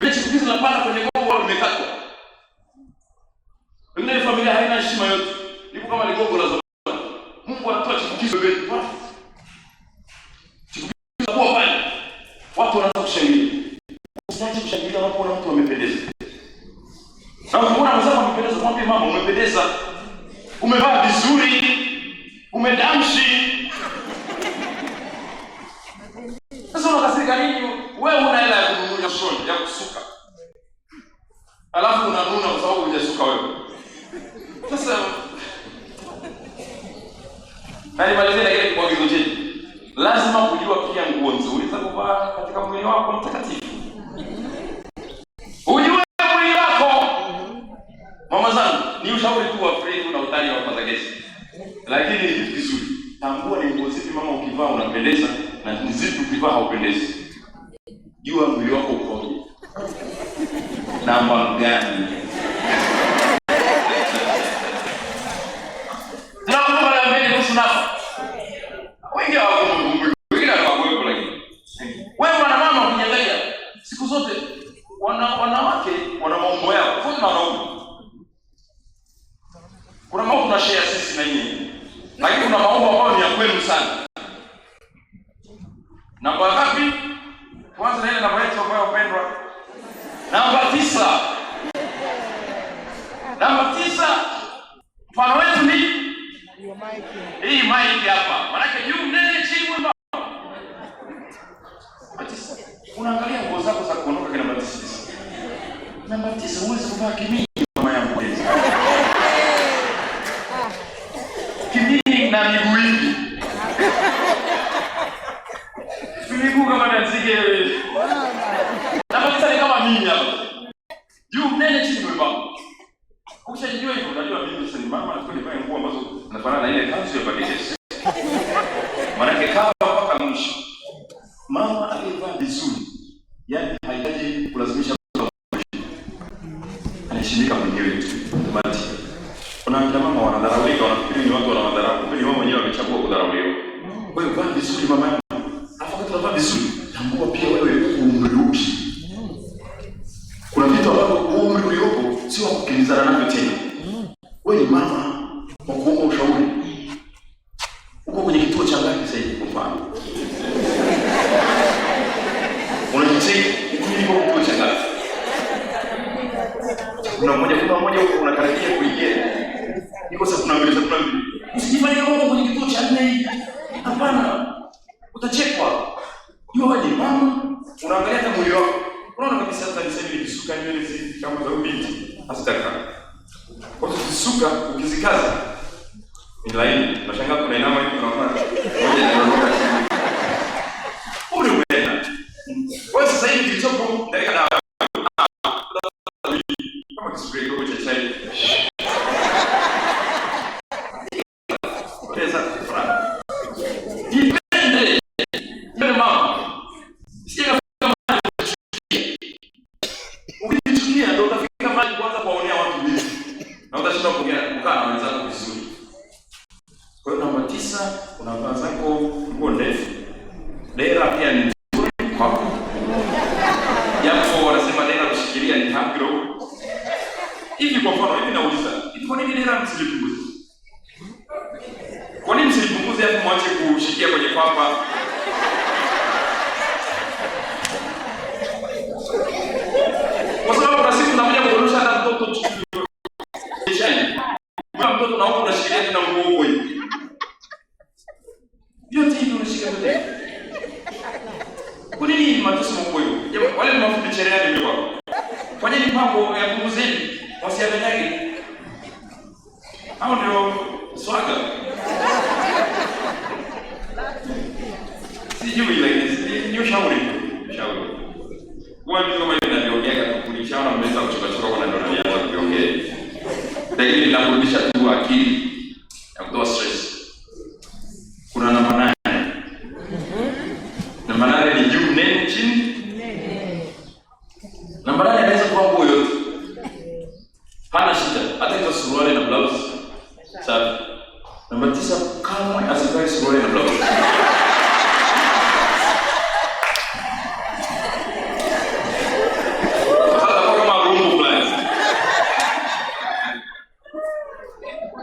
Speaker 2: Ile chipukizi linapanda kwenye gogo limekatwa. Ile familia haina heshima yote. Liko kama ligogo la zamani. Mungu anatoa chipukizi wetu. Chipukizi kwa pale. Watu wanaanza kushangilia. Usitaki kushangilia unapoona mtu amependeza. Na ukiona mzee amependeza, mwambie mama umependeza. Umevaa vizuri. Umedamshi. Sasa unakasirika nini? Wewe una hela ya kununua shoni, ya kusuka. Alafu unanuna kwa sababu hujasuka wewe. Sasa alimalizia na ile kiagizo chetu. Lazima kujua pia nguo nzuri za kuvaa katika mwili wako mtakatifu. Ujue mwili wako. Mama zangu, ni ushauri tu wa free na utani wa Pazagesi. Lakini ni kitu kizuri. Tambua ni nguo zipi mama ukivaa unapendeza na ni zipi ukivaa haupendezi. Jua mwili wako ukoje. Namba gani? Tunaomba la mbele kuhusu nafsi. Wengi hawakumbuki. Wengi hawakumbuki lakini. Wewe mwana mama ukiangalia siku zote wanawake wana maumbo yao. Kwa nini wanaume? Kuna mambo tunashare sisi na nyinyi. Lakini kuna maumbo ambayo ni ya kweli sana. Namba ngapi? Kwanza ile namba yetu ambayo upendwa. Namba 9. Namba 9. Mfano wetu ni hii mic hapa. Maana juu mnene chini mwema. Unaangalia nguo zako za kuondoka kwa namba 9. Namba 9 huwezi kuvaa kimini kama yangu. Kimini na miguu hivi. Miguu kama danzige. Namba 9 ni kama mimi hapa. Juu mnene chini mwema. Ukishajua hivyo unajua mimi sasa ni mama na kulivaa nguo ambazo zinafanana na ile kanzu ya Pazagesi. Maana kama mpaka mwisho. Mama aliyevaa vizuri, yani haitaji kulazimisha anaheshimika mwenyewe tu. Mati. Kuna mama wanadharaulika, wanafikiri ni watu wanawadharau, kumbe ni wao wenyewe wamechagua kudharauliwa. Kwa hiyo vaa vizuri mama yangu. Alafu kama vaa vizuri, tambua pia wewe umri upi. Kuna vitu ambavyo umri uliopo sio wa kukimbizana navyo tena. Wewe ni mama wa kuomba ushauri. Uko kwenye kituo cha ngapi sasa hivi kwa mfano? Unajisikia uko kwenye kituo cha ngapi? Kuna mmoja huko unakaribia kuingia. Niko sasa kuna mbele. Usijifanye kama uko kwenye kituo cha 4. Hapana. Utachekwa. Jua wewe ni mama, unaangalia hata mwili wako. Unaona kabisa hata niseme nikisuka nywele hizi kama za ubinti, asitaka. Kwa ukisuka, ukizikaza ni laini. Unashangaa kuna inama hivi unaona. Moja inaondoka chini. Umri umeenda. Kwa sasa hivi kilichopo dakika dawa. Kama kisubiri kidogo cha chai. Pesa fulani. Ipende. Yule mama. Sio ukichukia ndio utafika mahali kwanza kuwaonea watu hivi. Na utashinda kukaa na wenzako vizuri. Kwa hiyo namba 9 unavaa zako nguo ndefu. Dera pia ni nzuri kwako. Japo wanasema dera kushikilia ni hapiro. Hivi kwa mfano hivi nauliza, hivi kwa nini dera msilipunguze? Kwa nini msilipunguze hapo mwache kushikia kwenye papa? Kwa sababu kuna siku nakuja kuonyesha hata mtoto chini. Kama mtoto na huko unashikilia tena nguo hivi. Yote hivi unashika yote. mateso makubwa hiyo. Jamaa wale mafundi cherehani ndio wao. Fanyeni mambo ya punguzeni, wasiadanyage. Hao ndio swaga. Sijui lakini ni ushauri. Kwa hiyo kama hivi ninaongea kukulishaona mmeweza kuchoka kwa ndio ndio kuongea. Lakini ninakurudisha tu akili ya kutoa stress. Kuna namba 8. Namba 8 ni juu nene chini. Namba 8 anaweza kuwa nguo yote. Hana shida, hata kwa suruali na blouse. Safi. Namba 9 kamwe asivae suruali na blouse.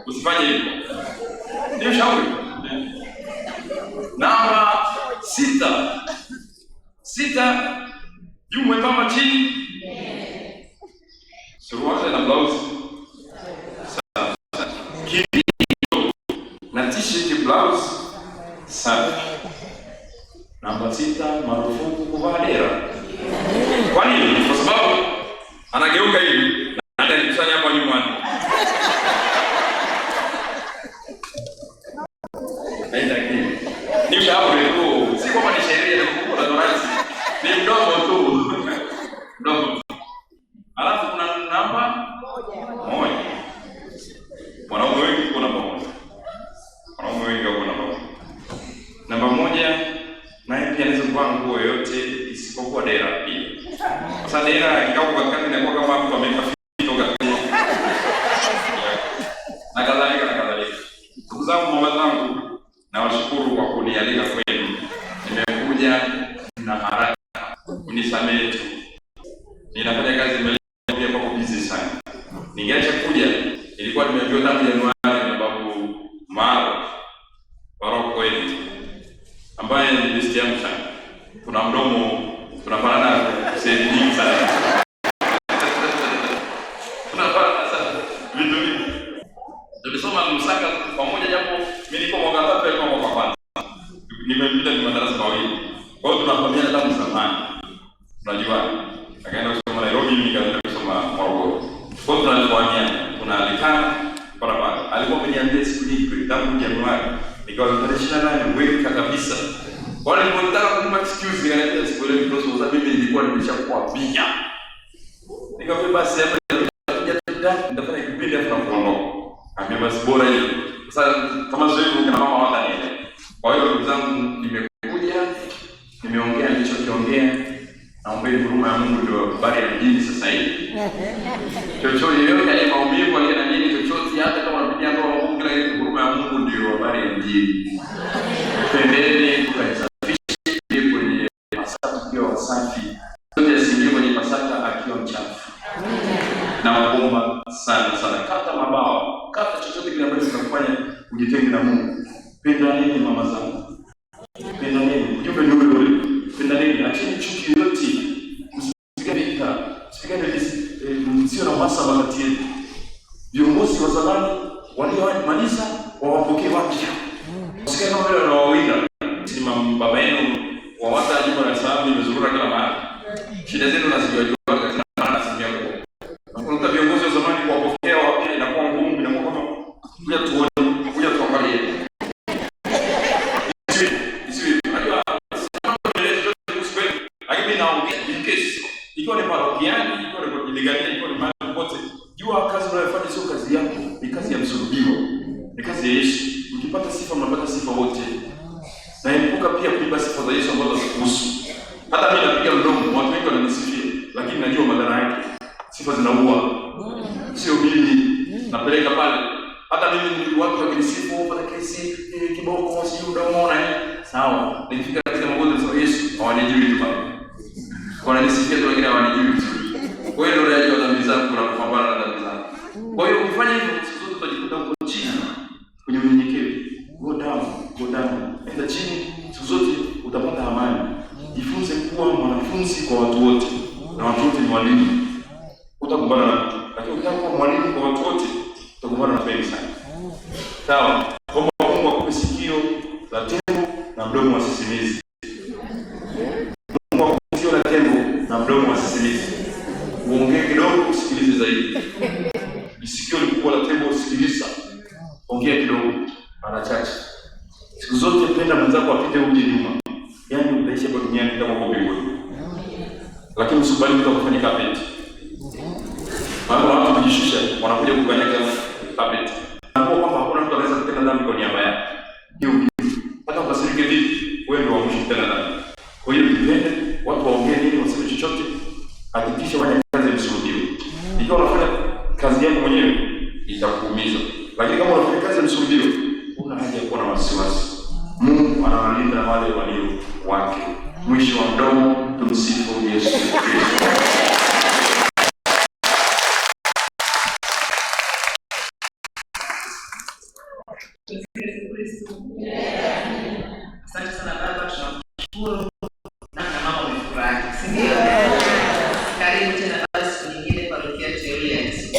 Speaker 2: Usifanye hivyo. Ndio shauri. Namba 6 juu mwembamba chini. Suruali na blouse. Safi. Kidio na t-shirt blouse. Safi. Namba 6 marufuku kuvaa dera. Kwa nini? Kwa sababu anageuka hivi na anakusanya hapa nyuma. Ni ushauri tu, si kama ni sheria ya kukupa tolerance. Ni mdomo tu. Mdomo. Alafu kuna namba 1. Wanaume wengi kuna namba 1. Wanaume wengi wako namba 1. Namba 1 naye pia anaweza kuvaa nguo yoyote isipokuwa dera pia. Sasa dera kikao kwa kazi inakuwa kama mtu ameweka fito katika. Na kadhalika. Ndugu zangu, mama zangu, nawashukuru kwa kunialika kwenu. Nimekuja na haraka. Unisamehe tu. Ninafanya kazi pia kwa busy sana. Ningeacha kuja, ilikuwa nimeambiwa tangu Januari na babu Maro Baroko wetu ambaye ni besti yangu sana. Tuna mdomo, tunafanana sehemu nyingi sana. Tunafanana sana. Vitu vingi. Tulisoma Lusaka pamoja japo mimi niko mwaka 3 alikuwa mwaka 1. Nimepita ni madarasa mawili. Kwa hiyo tunafahamiana tangu zamani. Tunajua. Akaenda kusoma Nairobi, mimi nikaenda kusoma Morogoro. Kwa hiyo tunafahamiana, tunaalikana para para. Alikuwa ameniambia siku nyingi tangu Januari. Nikawa tarehe 28 weka kabisa. Wale nilipotaka kumpa excuse nikaniambia siku ile because sababu mimi nilikuwa nimeshakuwa pinya. Nikamwambia basi hapa nitafanya kipindi hapo na kuondoka. Ambia basi bora hiyo. Sasa kama sio hivyo kina mama watanielewa. Kwa hiyo ndugu zangu, nimekuja, nimeongea nilichokiongea. Naombeni huruma ya Mungu ndio habari ya mjini sasa hivi. Chochote yoyote ile maumivu aliye na nini chochote hata kama unapitia ndoa Mungu kila kitu, huruma ya Mungu ndio habari ya mjini. Pendeni tukasafishe kwenye Pasaka tukiwa wasafi. Yote asiingie kwenye Pasaka akiwa mchafu. Naomba sana kata mabawa, kata chochote kile ambacho kinakufanya ujitenge na Mungu. Pendaneni mama zangu. Pendaneni, ujumbe ni ule. Pendaneni, acheni chuki yote. Msipigane vita, msipigane sio na uhasama kati yetu. Viongozi wa zamani waliomaliza wawapokee wapya. Msikae kama wale wanaowinda. Sima baba yenu wa wata jimbo la Salaam nimezurura kila mahali. Shida zenu nazijua katika maana sisi yako. Kuna viongozi wa zamani kuwapokea wapya inakuwa ngumu, inakuwa kama kuja tuangalie. Ikiwa ni parokiani, ikiwa ni kujiligania, ikiwa ni mahali popote, jua kazi unayofanya sio kazi yako, ni kazi ya msulubiwa, ni kazi ya Yesu. Ukipata sifa mnapata sifa wote. Na epuka pia kuiba sifa za Yesu ambazo zikuhusu. Hata mimi napiga mdomo, watu wengi wananisifia, lakini najua madhara yake. Sifa zinaua. Sio mimi napeleka pale. Hata mimi watu wakinisifu pata kesi kiboko sio mdomo na sawa. Nikifika katika magonjwa ya Yesu, hawanijui tu pale. Wananisifia tu lakini hawanijui vizuri. Kwa hiyo ndio najua dhambi zangu na kupambana na dhambi zangu. Kwa hiyo ukifanya hivyo siku zote utajikuta uko chini kwenye unyenyekevu. Go down. Enda chini, siku zote utapata amani. Jifunze kuwa mwanafunzi kwa watu wote. Na watu wote ni walimu. Utakumbana na mtu. Lakini ukitaka kuwa mwalimu kwa watu wote, utakumbana na mengi sana. Sawa. Kwa Mungu akupe sikio la tembo na mdomo wa sisimizi. Mungu akupe kubwa la table, sikiliza, ongea kidogo, mara chache. Siku zote penda mwenzako apite uje nyuma. Yaani utaishi hapa duniani kama uko mbinguni. Lakini usikubali mtu akufanye carpet. Maana watu kujishusha wanakuja kukanyaga carpet. Na kwa kwamba hakuna mtu anaweza kutenda dhambi kwa niaba yake. Hiyo hata ukasirike vipi, wewe ndio waamushi kutenda dhambi. Kwa hiyo jipende, watu waongee nini, waseme chochote, hakikisha wana kazi ya msuluhiyo. Ikiwa unafanya kazi yako mwenyewe itakuumiza. Lakini kama unafanya kazi ya msuluhiyo, una haja ya kuwa na wasiwasi. Mungu anawalinda wale walio wake. Mwisho wa mdomo, tumsifu Yesu Kristo.
Speaker 3: Asante sana Baba, tunashukuru na mama umefurahi. Ndio. Karibu tena basi siku nyingine parokia teule ya Yesu.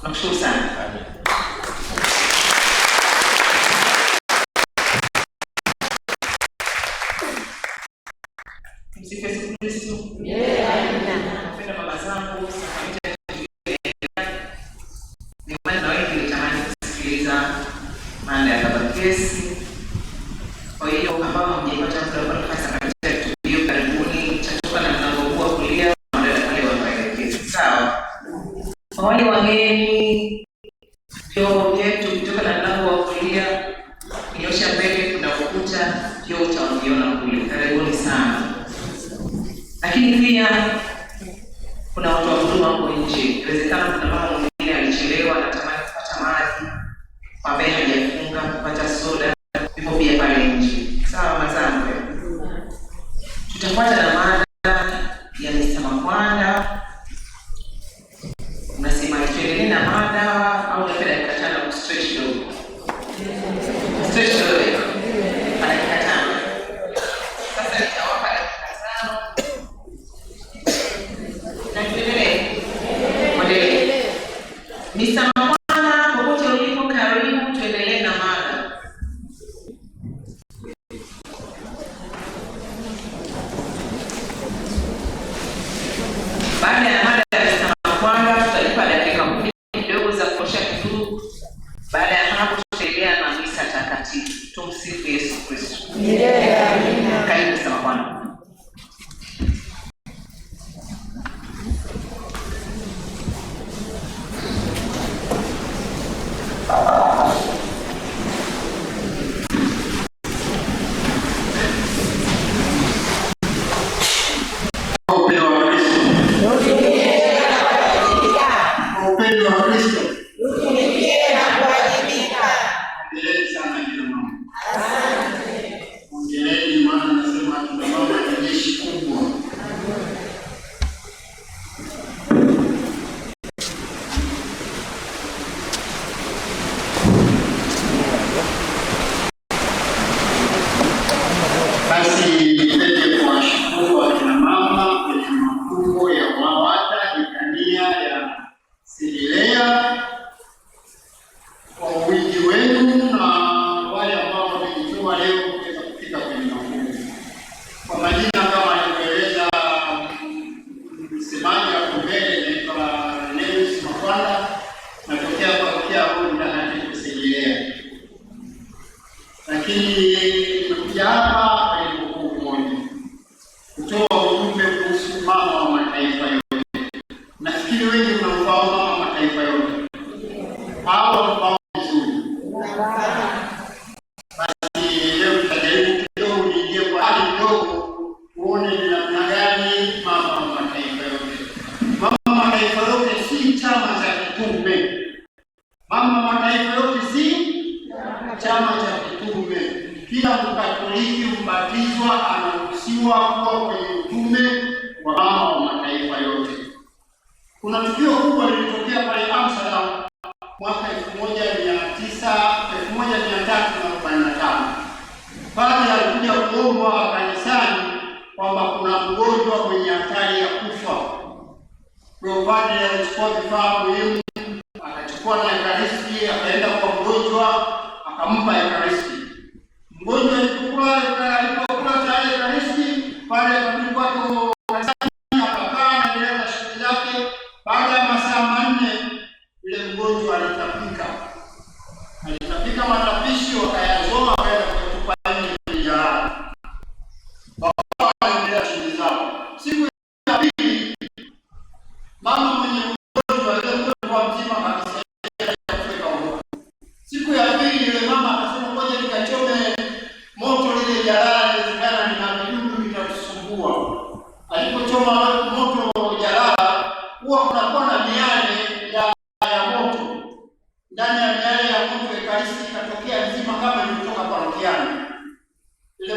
Speaker 3: Nakushukuru sana. Msifu Yesu Kristo. Napenda baba zangu, ni mwana na wengi nitamani kusikiliza mada ya katekesi. Kwa hiyo ambao mjipata muda wa nafasi katika tukio, karibuni, tutatoka na mlango wa kulia mada ya katekesi. Sawa. Kwa wale wageni, vyombo vyetu kutoka na mlango wa kulia, kinyosha mbele kuna ukuta, vyoo utaviona kule. Karibuni sana. Lakini pia kuna watu wa huduma hapo nje. Inawezekana kuna mama mwingine alichelewa, anatamani kupata maji, ambaye hajafunga, kupata soda, vipo pia pale nje. Sawa mazangu. Tutafuata na mada ya Mr. Makwanda. Unasema tuendelee na mada au unapenda kukatana ku stretch kidogo? Stretch kidogo. Pana kukatana. Sasa nitawapa dakika 5. Na tuendelee. Mwendelee. Mr. Makwanda, popote ulipo karibu, tuendelee na mada. Baada ya mada ya Mr. Makwanda, tutalipa dakika 10 kidogo za kutosha kitu. Baada ya hapo tutaendelea na misa takatifu. Tumsifu Yesu Kristo. Karibu Mr. Makwanda. Kila Mkatoliki mbatizwa anaruhusiwa kuwa kwenye utume wa mama wa mataifa yote. Kuna tukio kubwa lilitokea pale Amsterdam mwaka 1345. Padre alikuja kuomba kanisani kwamba kuna mgonjwa mwenye hatari ya kufa. Kwa padre alichukua vifaa muhimu, akachukua na ekaristi, akaenda kwa mgonjwa, akampa ekaristi. Mgonjwa alipokula tayari ekaristi, pale alikuwa kanisani, akakaa na shughuli zake. Baada ya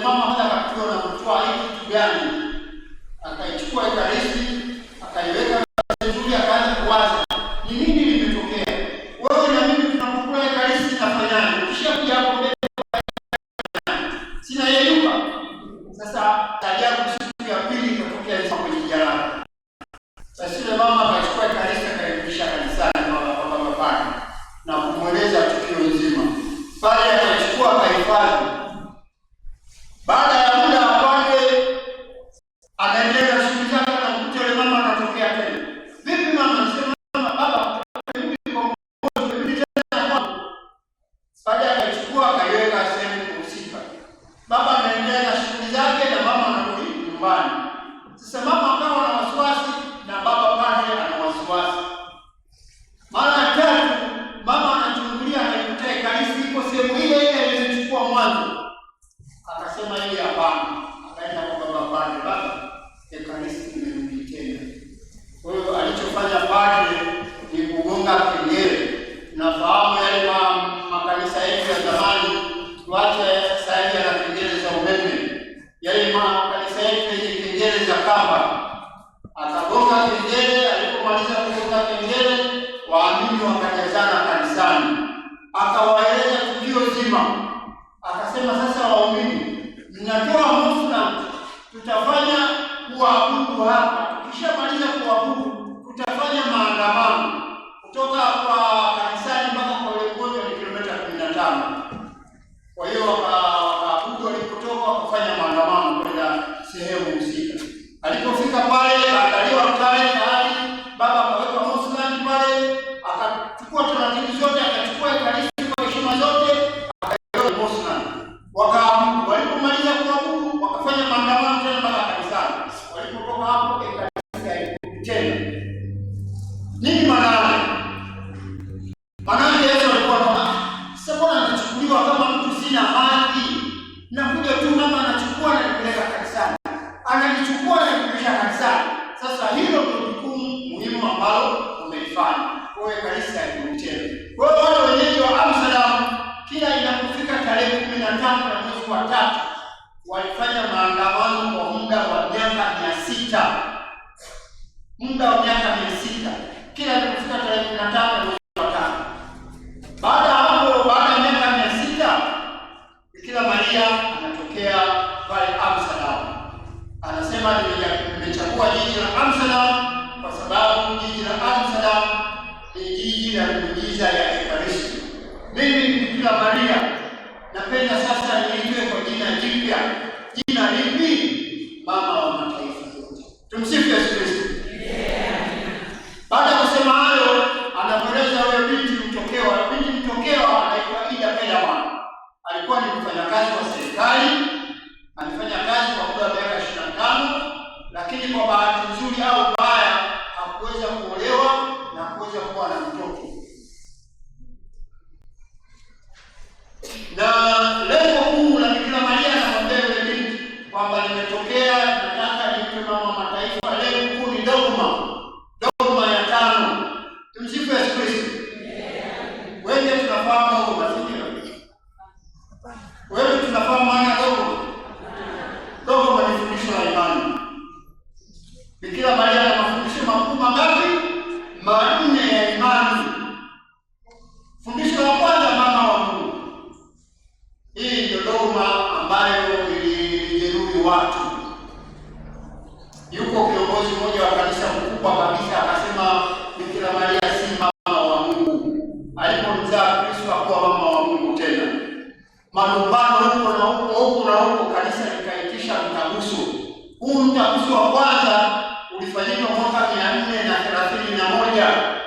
Speaker 4: mama hata akatuona mtoa hiki kitu gani, akaichukua ekaristi akaiweka vizuri, akaanza kuwaza ni nini limetokea. Wewe na mimi tunapokula ekaristi nafanyaje? Ukishakuja hapo mbele sina yeyuka. Sasa ajabu, siku ya pili ikatokea hizo kwenye jalala. Sasa yule mama akachukua ekaristi akairudisha kanisani kwa baba pale na kumweleza tukio nzima. Pale akachukua akahifadhi. Baada ya muda pale anaendelea na shughuli zake, na mkuta yule mama anatokea tena. Vipi mama? Nasema mama, baba rudi kwa Mungu, rudi tena kwangu. Baada akachukua akaiweka sehemu husika. Baba anaendelea na shughuli zake na mama anarudi nyumbani. Sasa mama akawa na wasiwasi na baba pale ana wasiwasi. Mara ya tatu mama anachungulia, anaikuta ekaristi iko sehemu ile ile aliyochukua mwanzo. Akasema hili hapana. Akaenda kwa baba pale, baba ekaristi imerudi tena. Kwa hiyo alichofanya pale ni kugonga kengele. Nafahamu yale makanisa yetu ya zamani, tuache sasa hivi na kengele za umeme. Yale makanisa yetu yenye kengele za kamba. Akagonga kengele, alipomaliza kugonga kengele, waamini wakajazana kanisani. Akawaeleza tukio zima. Akasema sasa waumini, mnatoa mufna, tutafanya kuabudu hapa. Tukishamaliza kuabudu, tutafanya maandamano kutoka kwa kanisani mpaka kwa ule mgonjwa ni kilomita 15. Kwa hiyo wakaabudu, walipotoka wakafanya maandamano kwenda sehemu husika. Alipofika pale akaandaliwa mtaani tayari, baba akaweka mufna pale, akachukua taratibu zote, akachukua ekaristi kwa heshima zote, akaiweka mufna. Wakaabudu, walipomaliza kuabudu wakafanya maandamano tena mpaka kanisani. Walipotoka hapo ekaristi haikuja tena. Nini maana yake? Maana yake Yesu alikuwa anaona sasa, mbona anachukuliwa kama mtu sina haki? Nakuja tu mama anachukua na kupeleka kanisani, analichukua na kupeleka kanisani. Sasa hilo ndio jukumu muhimu ambalo umelifanya. Kwa hiyo ekaristi haikuja tena. Kwa hiyo wale wenyeji wa Amsterdam kila inapofika tarehe 15 ya mwezi wa 3 walifanya maandamano kwa muda wa miaka 600. Muda wa miaka 600. Kila inapofika tarehe 15 ya mwezi wa 3. Baada ya hapo, baada ya miaka 600, Bikira Maria anatokea pale Amsterdam. Anasema nimechagua jiji la Amsterdam kwa sababu jiji la Amsterdam ni jiji la miujiza ya ekaristi. Mimi Bikira Maria napenda sasa niitwe kwa jina jipya. Jina lipi? Mama wa mataifa yote. Tumsifu Yesu Kristo. Baada ya kusema hayo, anamweleza huyo binti mtokewa. Binti mtokewa anaitwa Ida Pelaman. Alikuwa ni mfanyakazi wa serikali, alifanya kazi kwa muda wa miaka 25, lakini kwa bahati nzuri au mbaya hakuweza kuolewa na hakuweza kuwa na mtoto. Na lengo kuu la Bikira Maria anamwambia yule binti kwamba nimetokea, nataka niwe mama wa mataifa. Lengo kuu ni dogma ya 5. Tumsifu Yesu Kristo. Wewe tunafahamu dogma, sio? Wewe tunafahamu maana dogma. Dogma ni fundisho la imani. Bikira Maria ana mafundisho makuu mangapi? 4 ya imani. Fundisho la kwanza, mama wa Mungu. Hii ndio dogma ambayo ilijeruhi watu. Yuko kiongozi mmoja wa kanisa mkubwa kabisa akasema Bikira Maria si mama wa Mungu. Alipomzaa Kristo hakuwa mama wa Mungu tena. Malumbano huko na huko, kanisa likaitisha mtaguso. Huu mtaguso wa kwanza ulifanyika mwaka 431.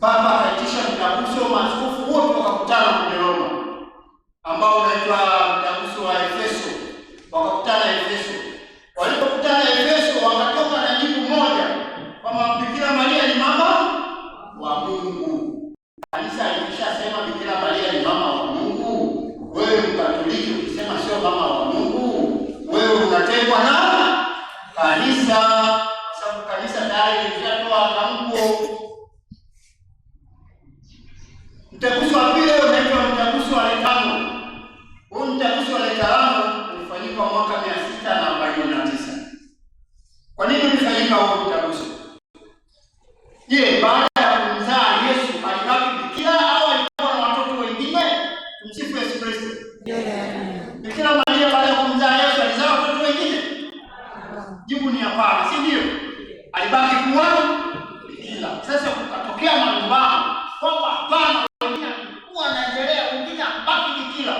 Speaker 4: Papa akaitisha mtaguso, maaskofu wote wakakutana kwenye Roma, ambao unaitwa mtaguso wa Efeso. Wakakutana Efeso. Walipokutana Efeso wakatoka na jibu moja kwamba Bikira Maria ni mama wa Mungu. Kanisa likishasema Bikira Maria ni mama wa Mungu, wewe Mkatoliki ukisema sio mama wa Mungu, wewe unatengwa na kanisa, kwa sababu kanisa tayari limeshatoa tamko. Mtaguso wa pili unaitwa Tumsifu Yesu Kristo. Bikira Maria baada ya kumzaa Yesu alizaa watoto wengine? Jibu ni hapana, si ndio? Alibaki kuwa bikira. Sasa kukatokea malumbano kwamba hapana, wengine alikuwa anaendelea, wengine abaki bikira.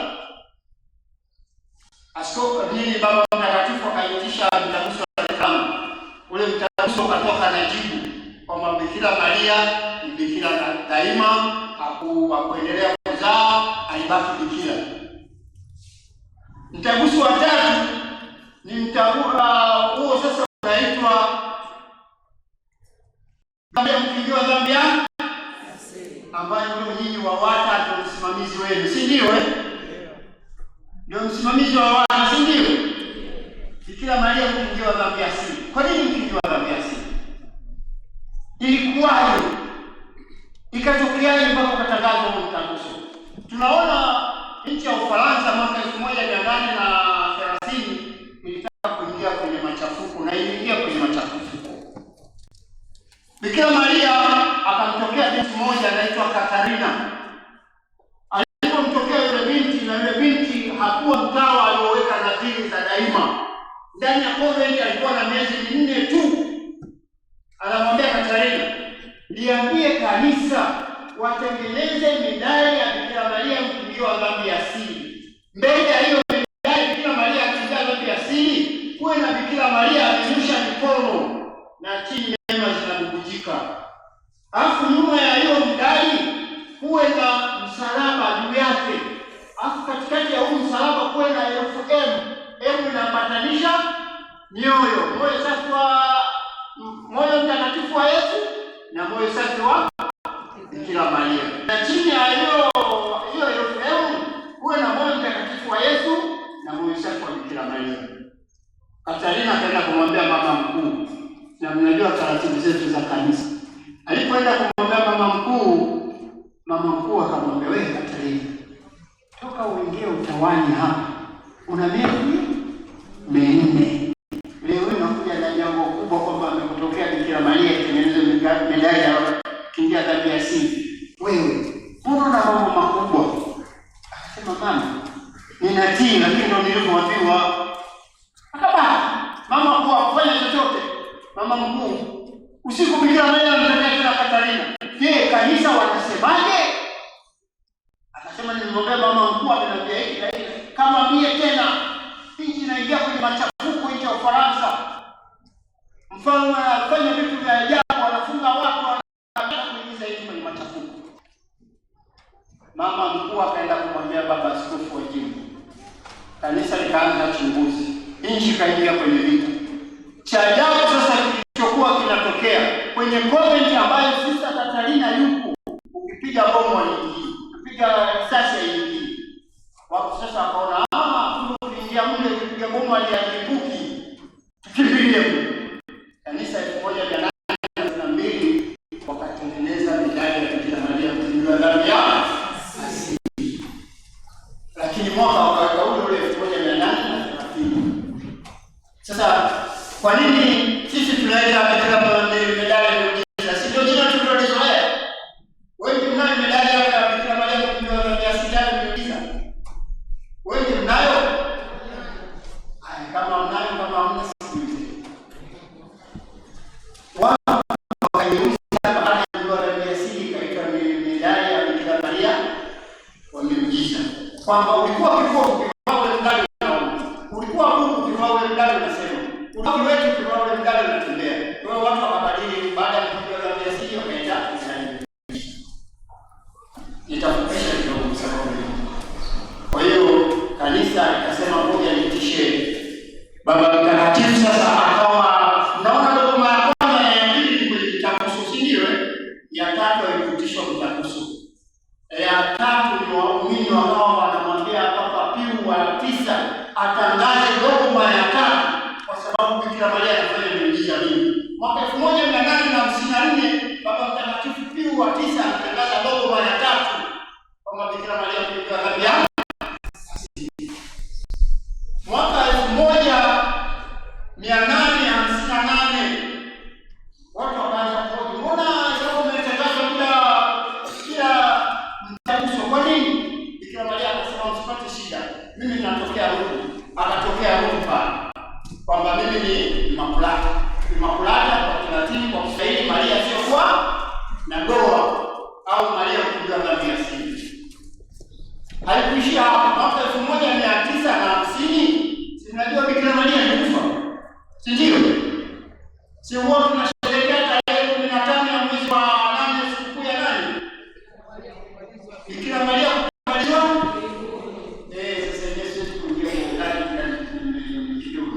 Speaker 4: Askofu nini, Baba Mtakatifu akaitisha mtaguso wa Vatikano. Ule mtaguso ukatoka na jibu kwamba Bikira Maria ni bikira daima, hakuendelea kuzaa, alibaki bikira. Mtaguso wa tatu ni mtaguso huo sasa unaitwa mkingi wa dhambi ambayo ndio nyinyi WAWATA ndio msimamizi wenu, si ndio? Ndio msimamizi wa WAWATA, si ndio? Bikira Maria mkingi wa dhambi asili. Kwa nini mkingi wa dhambi asili? Ilikuwaje? Ikatokeaje mpaka katangazwa mtaguso? Tunaona nchi ya Ufaransa mwaka 1830 ilitaka kuingia kwenye machafuko na iliingia kwenye machafuko. Bikira Maria akamtokea binti mmoja anaitwa Katarina. Alipomtokea yule binti, na yule binti hakuwa mtawa alioweka nadhiri za daima. Ndani ya convent alikuwa na miezi 4 tu. Anamwambia Katarina, liambie kanisa watengeneze medali ya Bikira Maria mkingi wa dhambi asili. Mbele ya hiyo medali Bikira Maria mkingi wa dhambi asili kuwe na Bikira Maria amenyosha mikono na chini neema zinabubujika. Alafu nyuma ya hiyo medali kuwe na msalaba juu yake. Alafu katikati ya huu msalaba kuwe na herufi M. M inapatanisha mioyo. Moyo safi wa moyo mtakatifu wa Yesu na moyo safi wa Bikira Maria. Na chini ya hiyo herufi M kuwe na moyo mtakatifu wa Yesu na moyo safi wa Bikira Maria. Katarina akaenda kumwambia mama mkuu, na mnajua taratibu zetu za kanisa. Alipoenda kumwambia mama mkuu akamwambia, wewe Katarina, toka uingie utawani hapa, una miezi 4. Leo unakuja na jambo kubwa kwamba amekutokea Bikira Maria itengeneze medali ya kingia dhambi asili. Wewe mbona na mambo makubwa? Akasema, mama, ninatii, lakini ndio nilivyoambiwa. Mama mkuu hakufanya chochote. Mama mkuu, usiku Bikira Maria anatokea tena Katarina. Je, kanisa wanasemaje? Akasema, nilimwambia mama mkuu ameniambia hiki na hiki. Kama mie tena nchi inaingia kwenye machafuko nchi ya Ufaransa. Mfalme anafanya vitu vya ajabu, wanafunga watu, wanataka kuingiza nchi kwenye machafuko. Mama mkuu akaenda kumwambia baba askofu wa jimbo. Kanisa likaanza uchunguzi. Nchi kaingia kwenye vita. Cha ajabu sasa kilichokuwa kinatokea kwenye convent ambayo Sister Katarina yupo, ukipiga bomu aliingia, ukipiga risasi aliingia. Watu sasa wakaona kuingia mle ukipiga bomu alianguki. Tukimbilie. Kanisa 1802 wakatengeneza medali ya Bikira Maria mkingi wa dhambi asili. Lakini mwaka wakaweka ule 1830. Sasa kwa nini sisi tunaita Bikira Maria medali ya miujiza? Si ndio jina tulilozoea? Wewe mnayo medali ya Bikira Maria mkingi wa dhambi asili ya miujiza? Wewe mnayo? Kama mnayo, kama hamna sikilize. Wao wakaiuza baada ya ndoa ya asili katika medali ya Bikira Maria wa miujiza. Kwamba ulikuwa kipofu kwa medali ulikuwa Mungu kwa medali unasema. Ulikuwa wetu kwa medali unatembea. Kwa hiyo watu wakabadili baada ya ndoa ya asili wakaenda Israeli. Nitafupisha kidogo sababu. Kwa hiyo kanisa likasema ngoja nitishe. Baba Mtakatifu sasa akawa naona dogma ya kwanza na ya pili kwenye kitakuso, si ndio? Ya tatu ilipitishwa kitakuso. Ya tatu ni waumini wakawa wanamwambia Papa Pio wa 9 atangaze dogma ya tatu kwa sababu Bikira Maria anafanya miujiza mingi. Mwaka 1854 Baba Mtakatifu Pio wa 9 anatangaza dogma ya tatu kwamba Bikira Maria mkingi wa dhambi asili. Mwaka 1858 watu wakaanza kuhoji, mbona sababu umetangazwa bila mtaguso? Kwa nini? Bikira Maria akasema akasema msipate shida, mimi ninatokea Rudi. Akatokea Rudi pale kwamba mimi ni Immaculata. Immaculata kwa Kilatini, kwa Kiswahili Maria asiyokuwa na doa au Maria kujua dhambi ya asili. Alikuishia hapo. Mwaka 1950 si mnajua Bikira Maria alikufa, si ndio? Si huwa tunasherehekea tarehe 15 ya mwezi wa 8 sikukuu ya nani? Bikira Maria kubaliwa. Sasa Yesu kuingia ndani kidogo.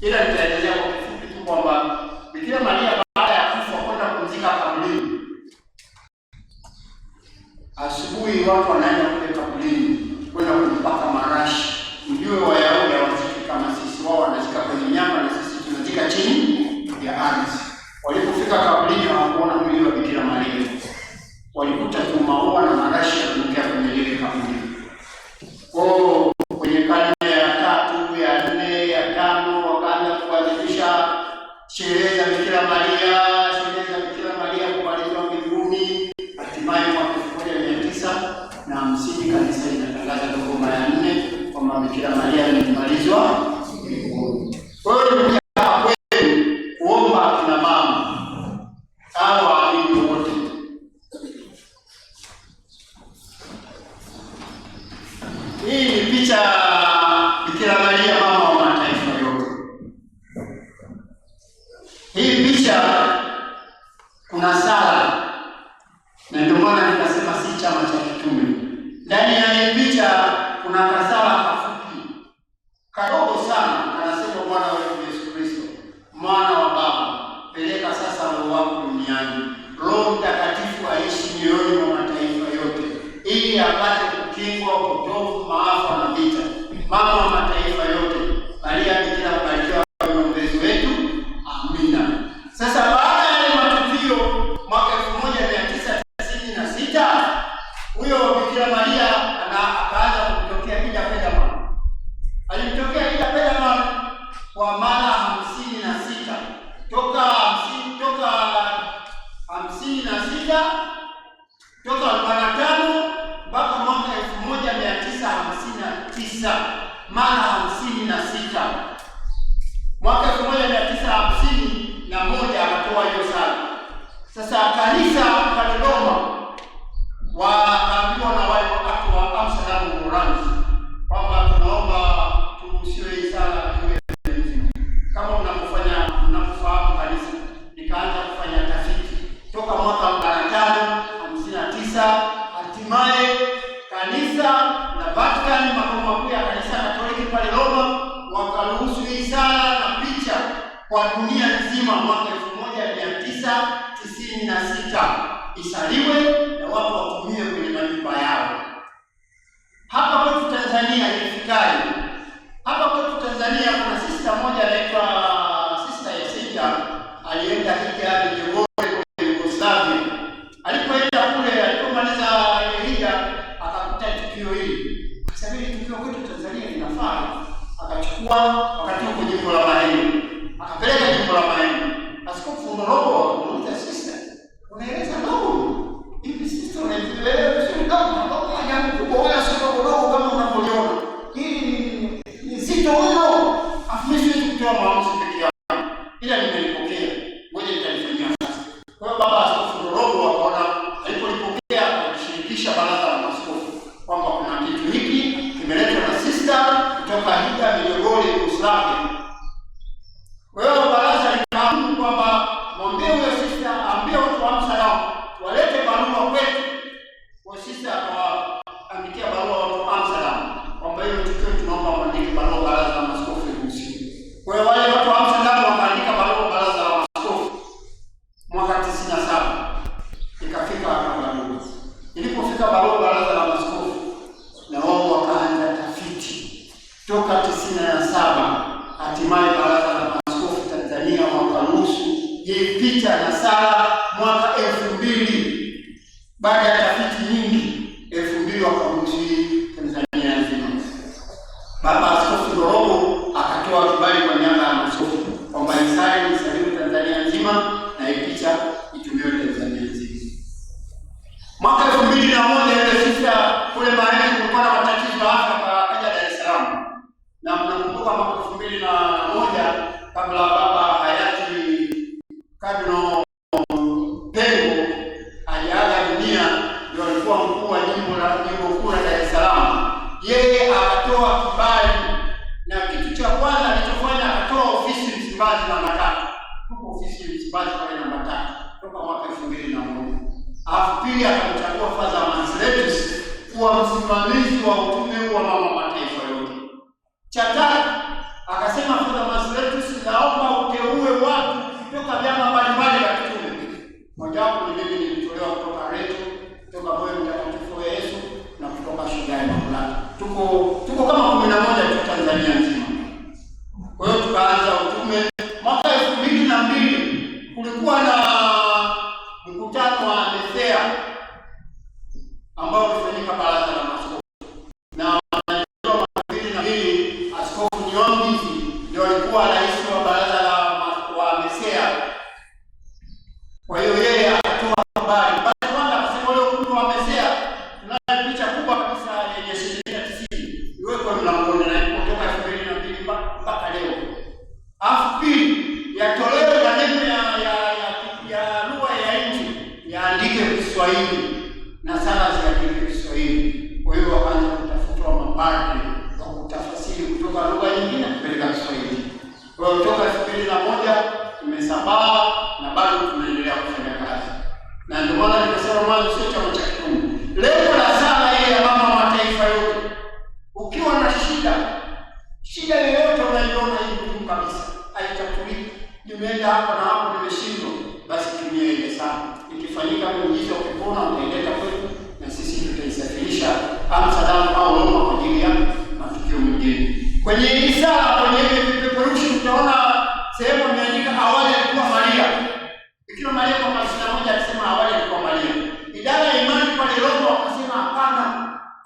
Speaker 4: Ila nitaelezea kwa kifupi tu kwamba Bikira Maria baada ya kufa kwenda kumzika kaburini, asubuhi watu wanaenda kule kaburini kwenda kumpaka marashi. Mjue Wayahudi hawaziki kama sisi, wao wanazika kwenye nyama na sisi tunazika chini ya ardhi. Walipofika kaburini hawakuona mwili wa Bikira Maria, walikuta tu maua na marashi yakitokea kwenye lile kaburi. Kwenye karne ya 3, ya 4, ya 5 wakaanza kuadhimisha sherehe za Bikira Maria, kupalizwa mbinguni. Hatimaye mwaka 1950 kanisa linatangaza dogma ya 4 kwamba Bikira Maria amepalizwa mbinguni. Kwa hiyo kuomba kina mama au waamini wote. Hii ni picha Bikira Maria mama wa mataifa yote. Hii picha kuna sala, na ndio maana nikasema si chama cha kitume. Ndani ya hii picha kuna kasala kafupi kadogo sana, anasema Bwana wetu Yesu Kristo, mwana wa Baba, peleka sasa roho wako duniani. Roho Mtakatifu aishi mioyoni mwa mataifa yote, ili apate kukingwa kutovu, maafa na vita. Mama wa mataifa yote, Maria Bikira mbarikiwa, mwombezi wetu. Amina. Sasa baada ya matukio mwaka 1996 huyo Bikira Maria akaanza kumtokea Ida Pedaman. Alimtokea Ida Pedaman kwa mara 56 toka 45 mpaka mwaka 1959, mara 56. Mwaka 1951 akatoa hiyo sala. Sasa kanisa la Dodoma wakaambiwa na wale watu wa Amsterdam Uholanzi kwamba tunaomba turuhusiwe hii sala iwe nzima. Kama mnafahamu kanisa nikaanza kufanya tafiti toka mwaka 45, 59, hatimaye kanisa na Vatican, makao makuu ya kanisa Katoliki pale Roma, wakaruhusu hii sala na picha kwa dunia nzima mwaka 1996 isaliwe na watu watumie kwenye majumba yao. Hapa kwetu Tanzania ilifikaje? Hapa kwetu Tanzania kuna sister moja anaitwa Sister Yasinta, alienda hija hadi Yugoslavia. Alipoenda kule, alipomaliza hija akakuta tukio hili. Akasema hili tukio kwetu Tanzania linafaa. Akachukua wakati huko jimbo la Mahenge, akapeleka jimbo la Mahenge. Askofu Ndorobo akamuuliza sister, unaeleza ndogo hivi? Sister unaelewa sio ndogo, ndogo jambo kubwa wala sio ndogo kama unavyoliona. Hili ni zito mno, afumishwe kutoa maamuzi peke yake, ila nimelipokea, ngoja nitalifanyia sasa. Kwa hiyo baba Askofu Ndorobo akaona, alipolipokea akishirikisha baraza la maaskofu kwamba kuna kitu hiki kimeletwa na sister kutoka hija Miogoli Yugoslavia. Kwa hiyo baraza likaamua kwamba mwambie huyo sister aambie watu wa Amsterdam walete barua kwetu. Kwa sister akaandikia barua watu wa Amsterdam kwamba hiyo tukio tunaomba mwandike barua baraza la maaskofu liruhusiwe. Kwa hiyo wale watu wa Amsterdam wakaandika barua baraza la maaskofu mwaka 97. Ikafika hapa barua. Ilipofika barua baraza la maaskofu, na wao wakaanza tafiti toka 97. Hatimaye baraza la maaskofu Tanzania wakaruhusu hii picha na sala mwaka 2000. Baada ya tafiti nyingi 2000 wakaruhusu Tanzania nzima. Baba Askofu Ndorobo akatoa kibali kwa niaba ya maaskofu kwamba isaliwe Tanzania nzima na hii picha itumiwe Tanzania nzima. Mwaka 2001 ile sister kule Mahenge kulikuwa na matatizo ya afya Msimbazi pale namba 3 toka mwaka 2001. Alafu pili akamchagua Father Mansletus kuwa msimamizi wa utume wa mama mataifa yote. Cha tatu akasema Father Mansletus, naomba uteue watu kutoka vyama mbalimbali vya kitume. Mojawapo ni mimi, nilitolewa kutoka Reto, kutoka Moyo Mtakatifu wa Yesu na kutoka Shujaa Immaculata. Tuko kama 11 tu Tanzania nzima. Kwa hiyo tukaanza utume mwaka 2002. Kulikuwa na mkutano wa Nicea ambao ulifanyika Baraza la Maaskofu, na mwaka 2002 Askofu Nyongizi ndio alikuwa rais wa Baraza la Nicea. Kwa hiyo yeye akatoa habari basi, kwanza akasema ule ukumbi wa Nicea tunayo picha kubwa kabisa yenye asilimia 90 iwekwe mlangoni, na kutoka 2002 mpaka leo. Alafu pili yatolewe maneno ya lugha ya nchi yaandike Kiswahili na sala ziandike Kiswahili. Kwa hiyo wakaanza kutafutwa mapadri wa kutafasiri kutoka lugha nyingine kupeleka Kiswahili. Kwa hiyo toka 2001 tumesambaa na bado tunaendelea kufanya kazi, na ndio maana nimesema mwanzo sio chama cha kitume. Lengo la sala ile ya mama mataifa yote, ukiwa na shida yoyote unaiona hii kabisa haitatulika, nimeenda hapa na hapo nimeshindwa, basi tumia ile sana. Ikifanyika muujiza ukipona utaileta kwetu, na sisi tutaisafirisha Amsterdam au Roma kwa ajili ya matukio mengine. Kwenye hii sala, kwenye vipeperushi utaona sehemu imeandika awali alikuwa Maria. Bikira Maria kwa 21 alisema awali alikuwa Maria. Idara ya imani pale Roma wakasema hapana,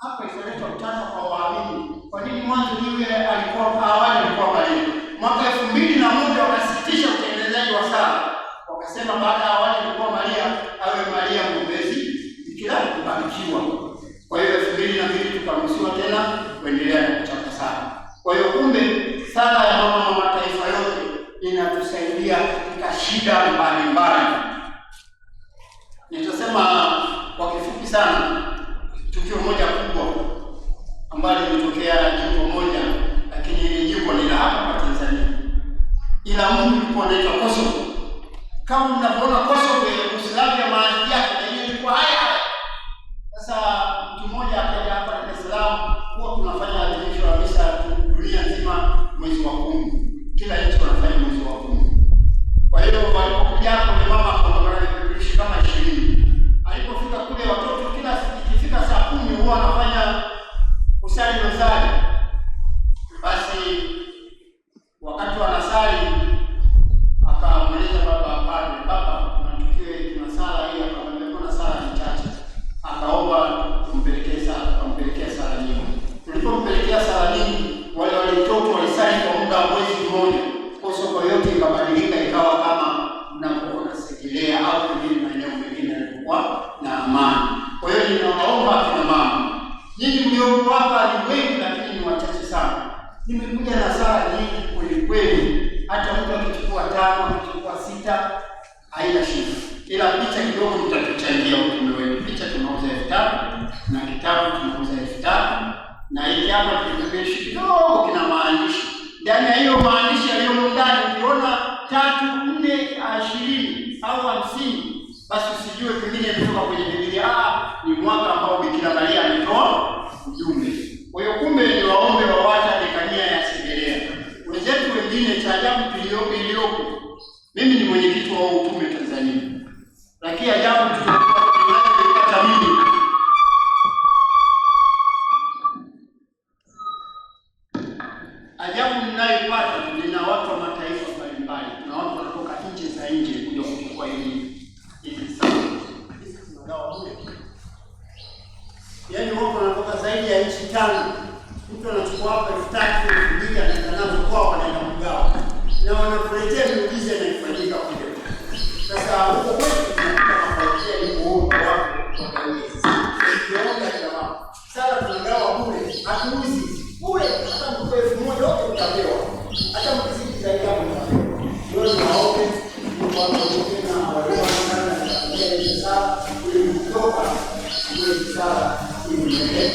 Speaker 4: hapa isaleta utata kwa waamini. Kwa nini mwanzo yule alikuwa awali alikuwa Maria? Mwaka 2001 wakasitisha utengenezaji wa sala. Wakasema baada ya awali alikuwa Maria awe Maria mwombezi bikira kubarikiwa. Kwa hiyo 2002 tukaruhusiwa tena kuendelea na kuchapa sala. Kwa hiyo kumbe sala ya mama mataifa yote inatusaidia katika shida mbalimbali. Nitasema kwa kifupi sana tukio moja kubwa ambalo limetokea jimbo moja, lakini ile jimbo ni la hapa Tanzania, ila mtu alikuwa anaitwa Kosovo. Kama mnapoona Kosovo ya Yugoslavia maadili yake na yeye ilikuwa haya. Sasa mtu mmoja akaja hapa Dar es Salaam, huwa tunafanya adhimisho la misa dunia nzima mwezi wa 10. Kila nchi wanafanya mwezi wa 10. Kwa hiyo walipokuja hapo ni mama akaondoka na vipeperushi kama 20. Alipofika kule watoto kila ikifika saa 10 huwa wanafanya kusali rozari. Basi wakati wanasali akamweleza baba padre, baba kuna sala hii hapa, kuna sala chache. Akaomba tumpelekee sala nyingi. Tulipompelekea sala nyingi, wale watoto walisali kwa muda wa mwezi mmoja. Kosovo yote ikabadilika ikawa kama mnapoona Segerea au kwenye maeneo mengine yalikuwa na amani. Kwa hiyo ninawaomba akina mama, nyinyi mliopo hapa ni wengi lakini ni wachache sana. Nimekuja na sala nyingi kweli kweli, hata mtu akichukua 5 akichukua 6 haina shida, ila picha kidogo mtatuchangia utume wetu. Picha tunauza 5,000 na kitabu tunauza 5,000, na hiki hapa kipeperushi kidogo kina maandishi. Ndani ya hiyo maandishi yaliyo ndani ukiona 3, 4, 20 au 50, basi usijue pengine kutoka kwenye Biblia. Ni mwaka ambao Bikira Maria ametoa ujumbe. Kwa hiyo kumbe ni waombe wawata dekania ya Segerea. Wenzetu wengine cha ajabu iliyopo. Mimi ni mwenyekiti wa utume Tanzania. Lakini ajabu tunapata mimi. Ajabu ninayoipata, nina watu wa mataifa mbalimbali. Na watu wanatoka nchi za nje kuja kuchukua hili sana. Yaani wao wanatoka zaidi ya nchi 5. Mtu anachukua hapa 3,000, 2,000 anaenda nazo kwao, wanaenda kugawa. Na wanakuletea miujiza inayofanyika kule. Sasa huko kwetu tunapata mafanikio ni kuomba watu kwa kanisa. Tunaomba kila sala tunagawa bure, hatuuzi. Bure, hata mtu 1,000 wote utapewa. Hata mkizidi zaidi hapo utapewa. Ndio tunaomba Mungu atusaidie na wale wanaotaka kuja sala ili kutoka ile sala ili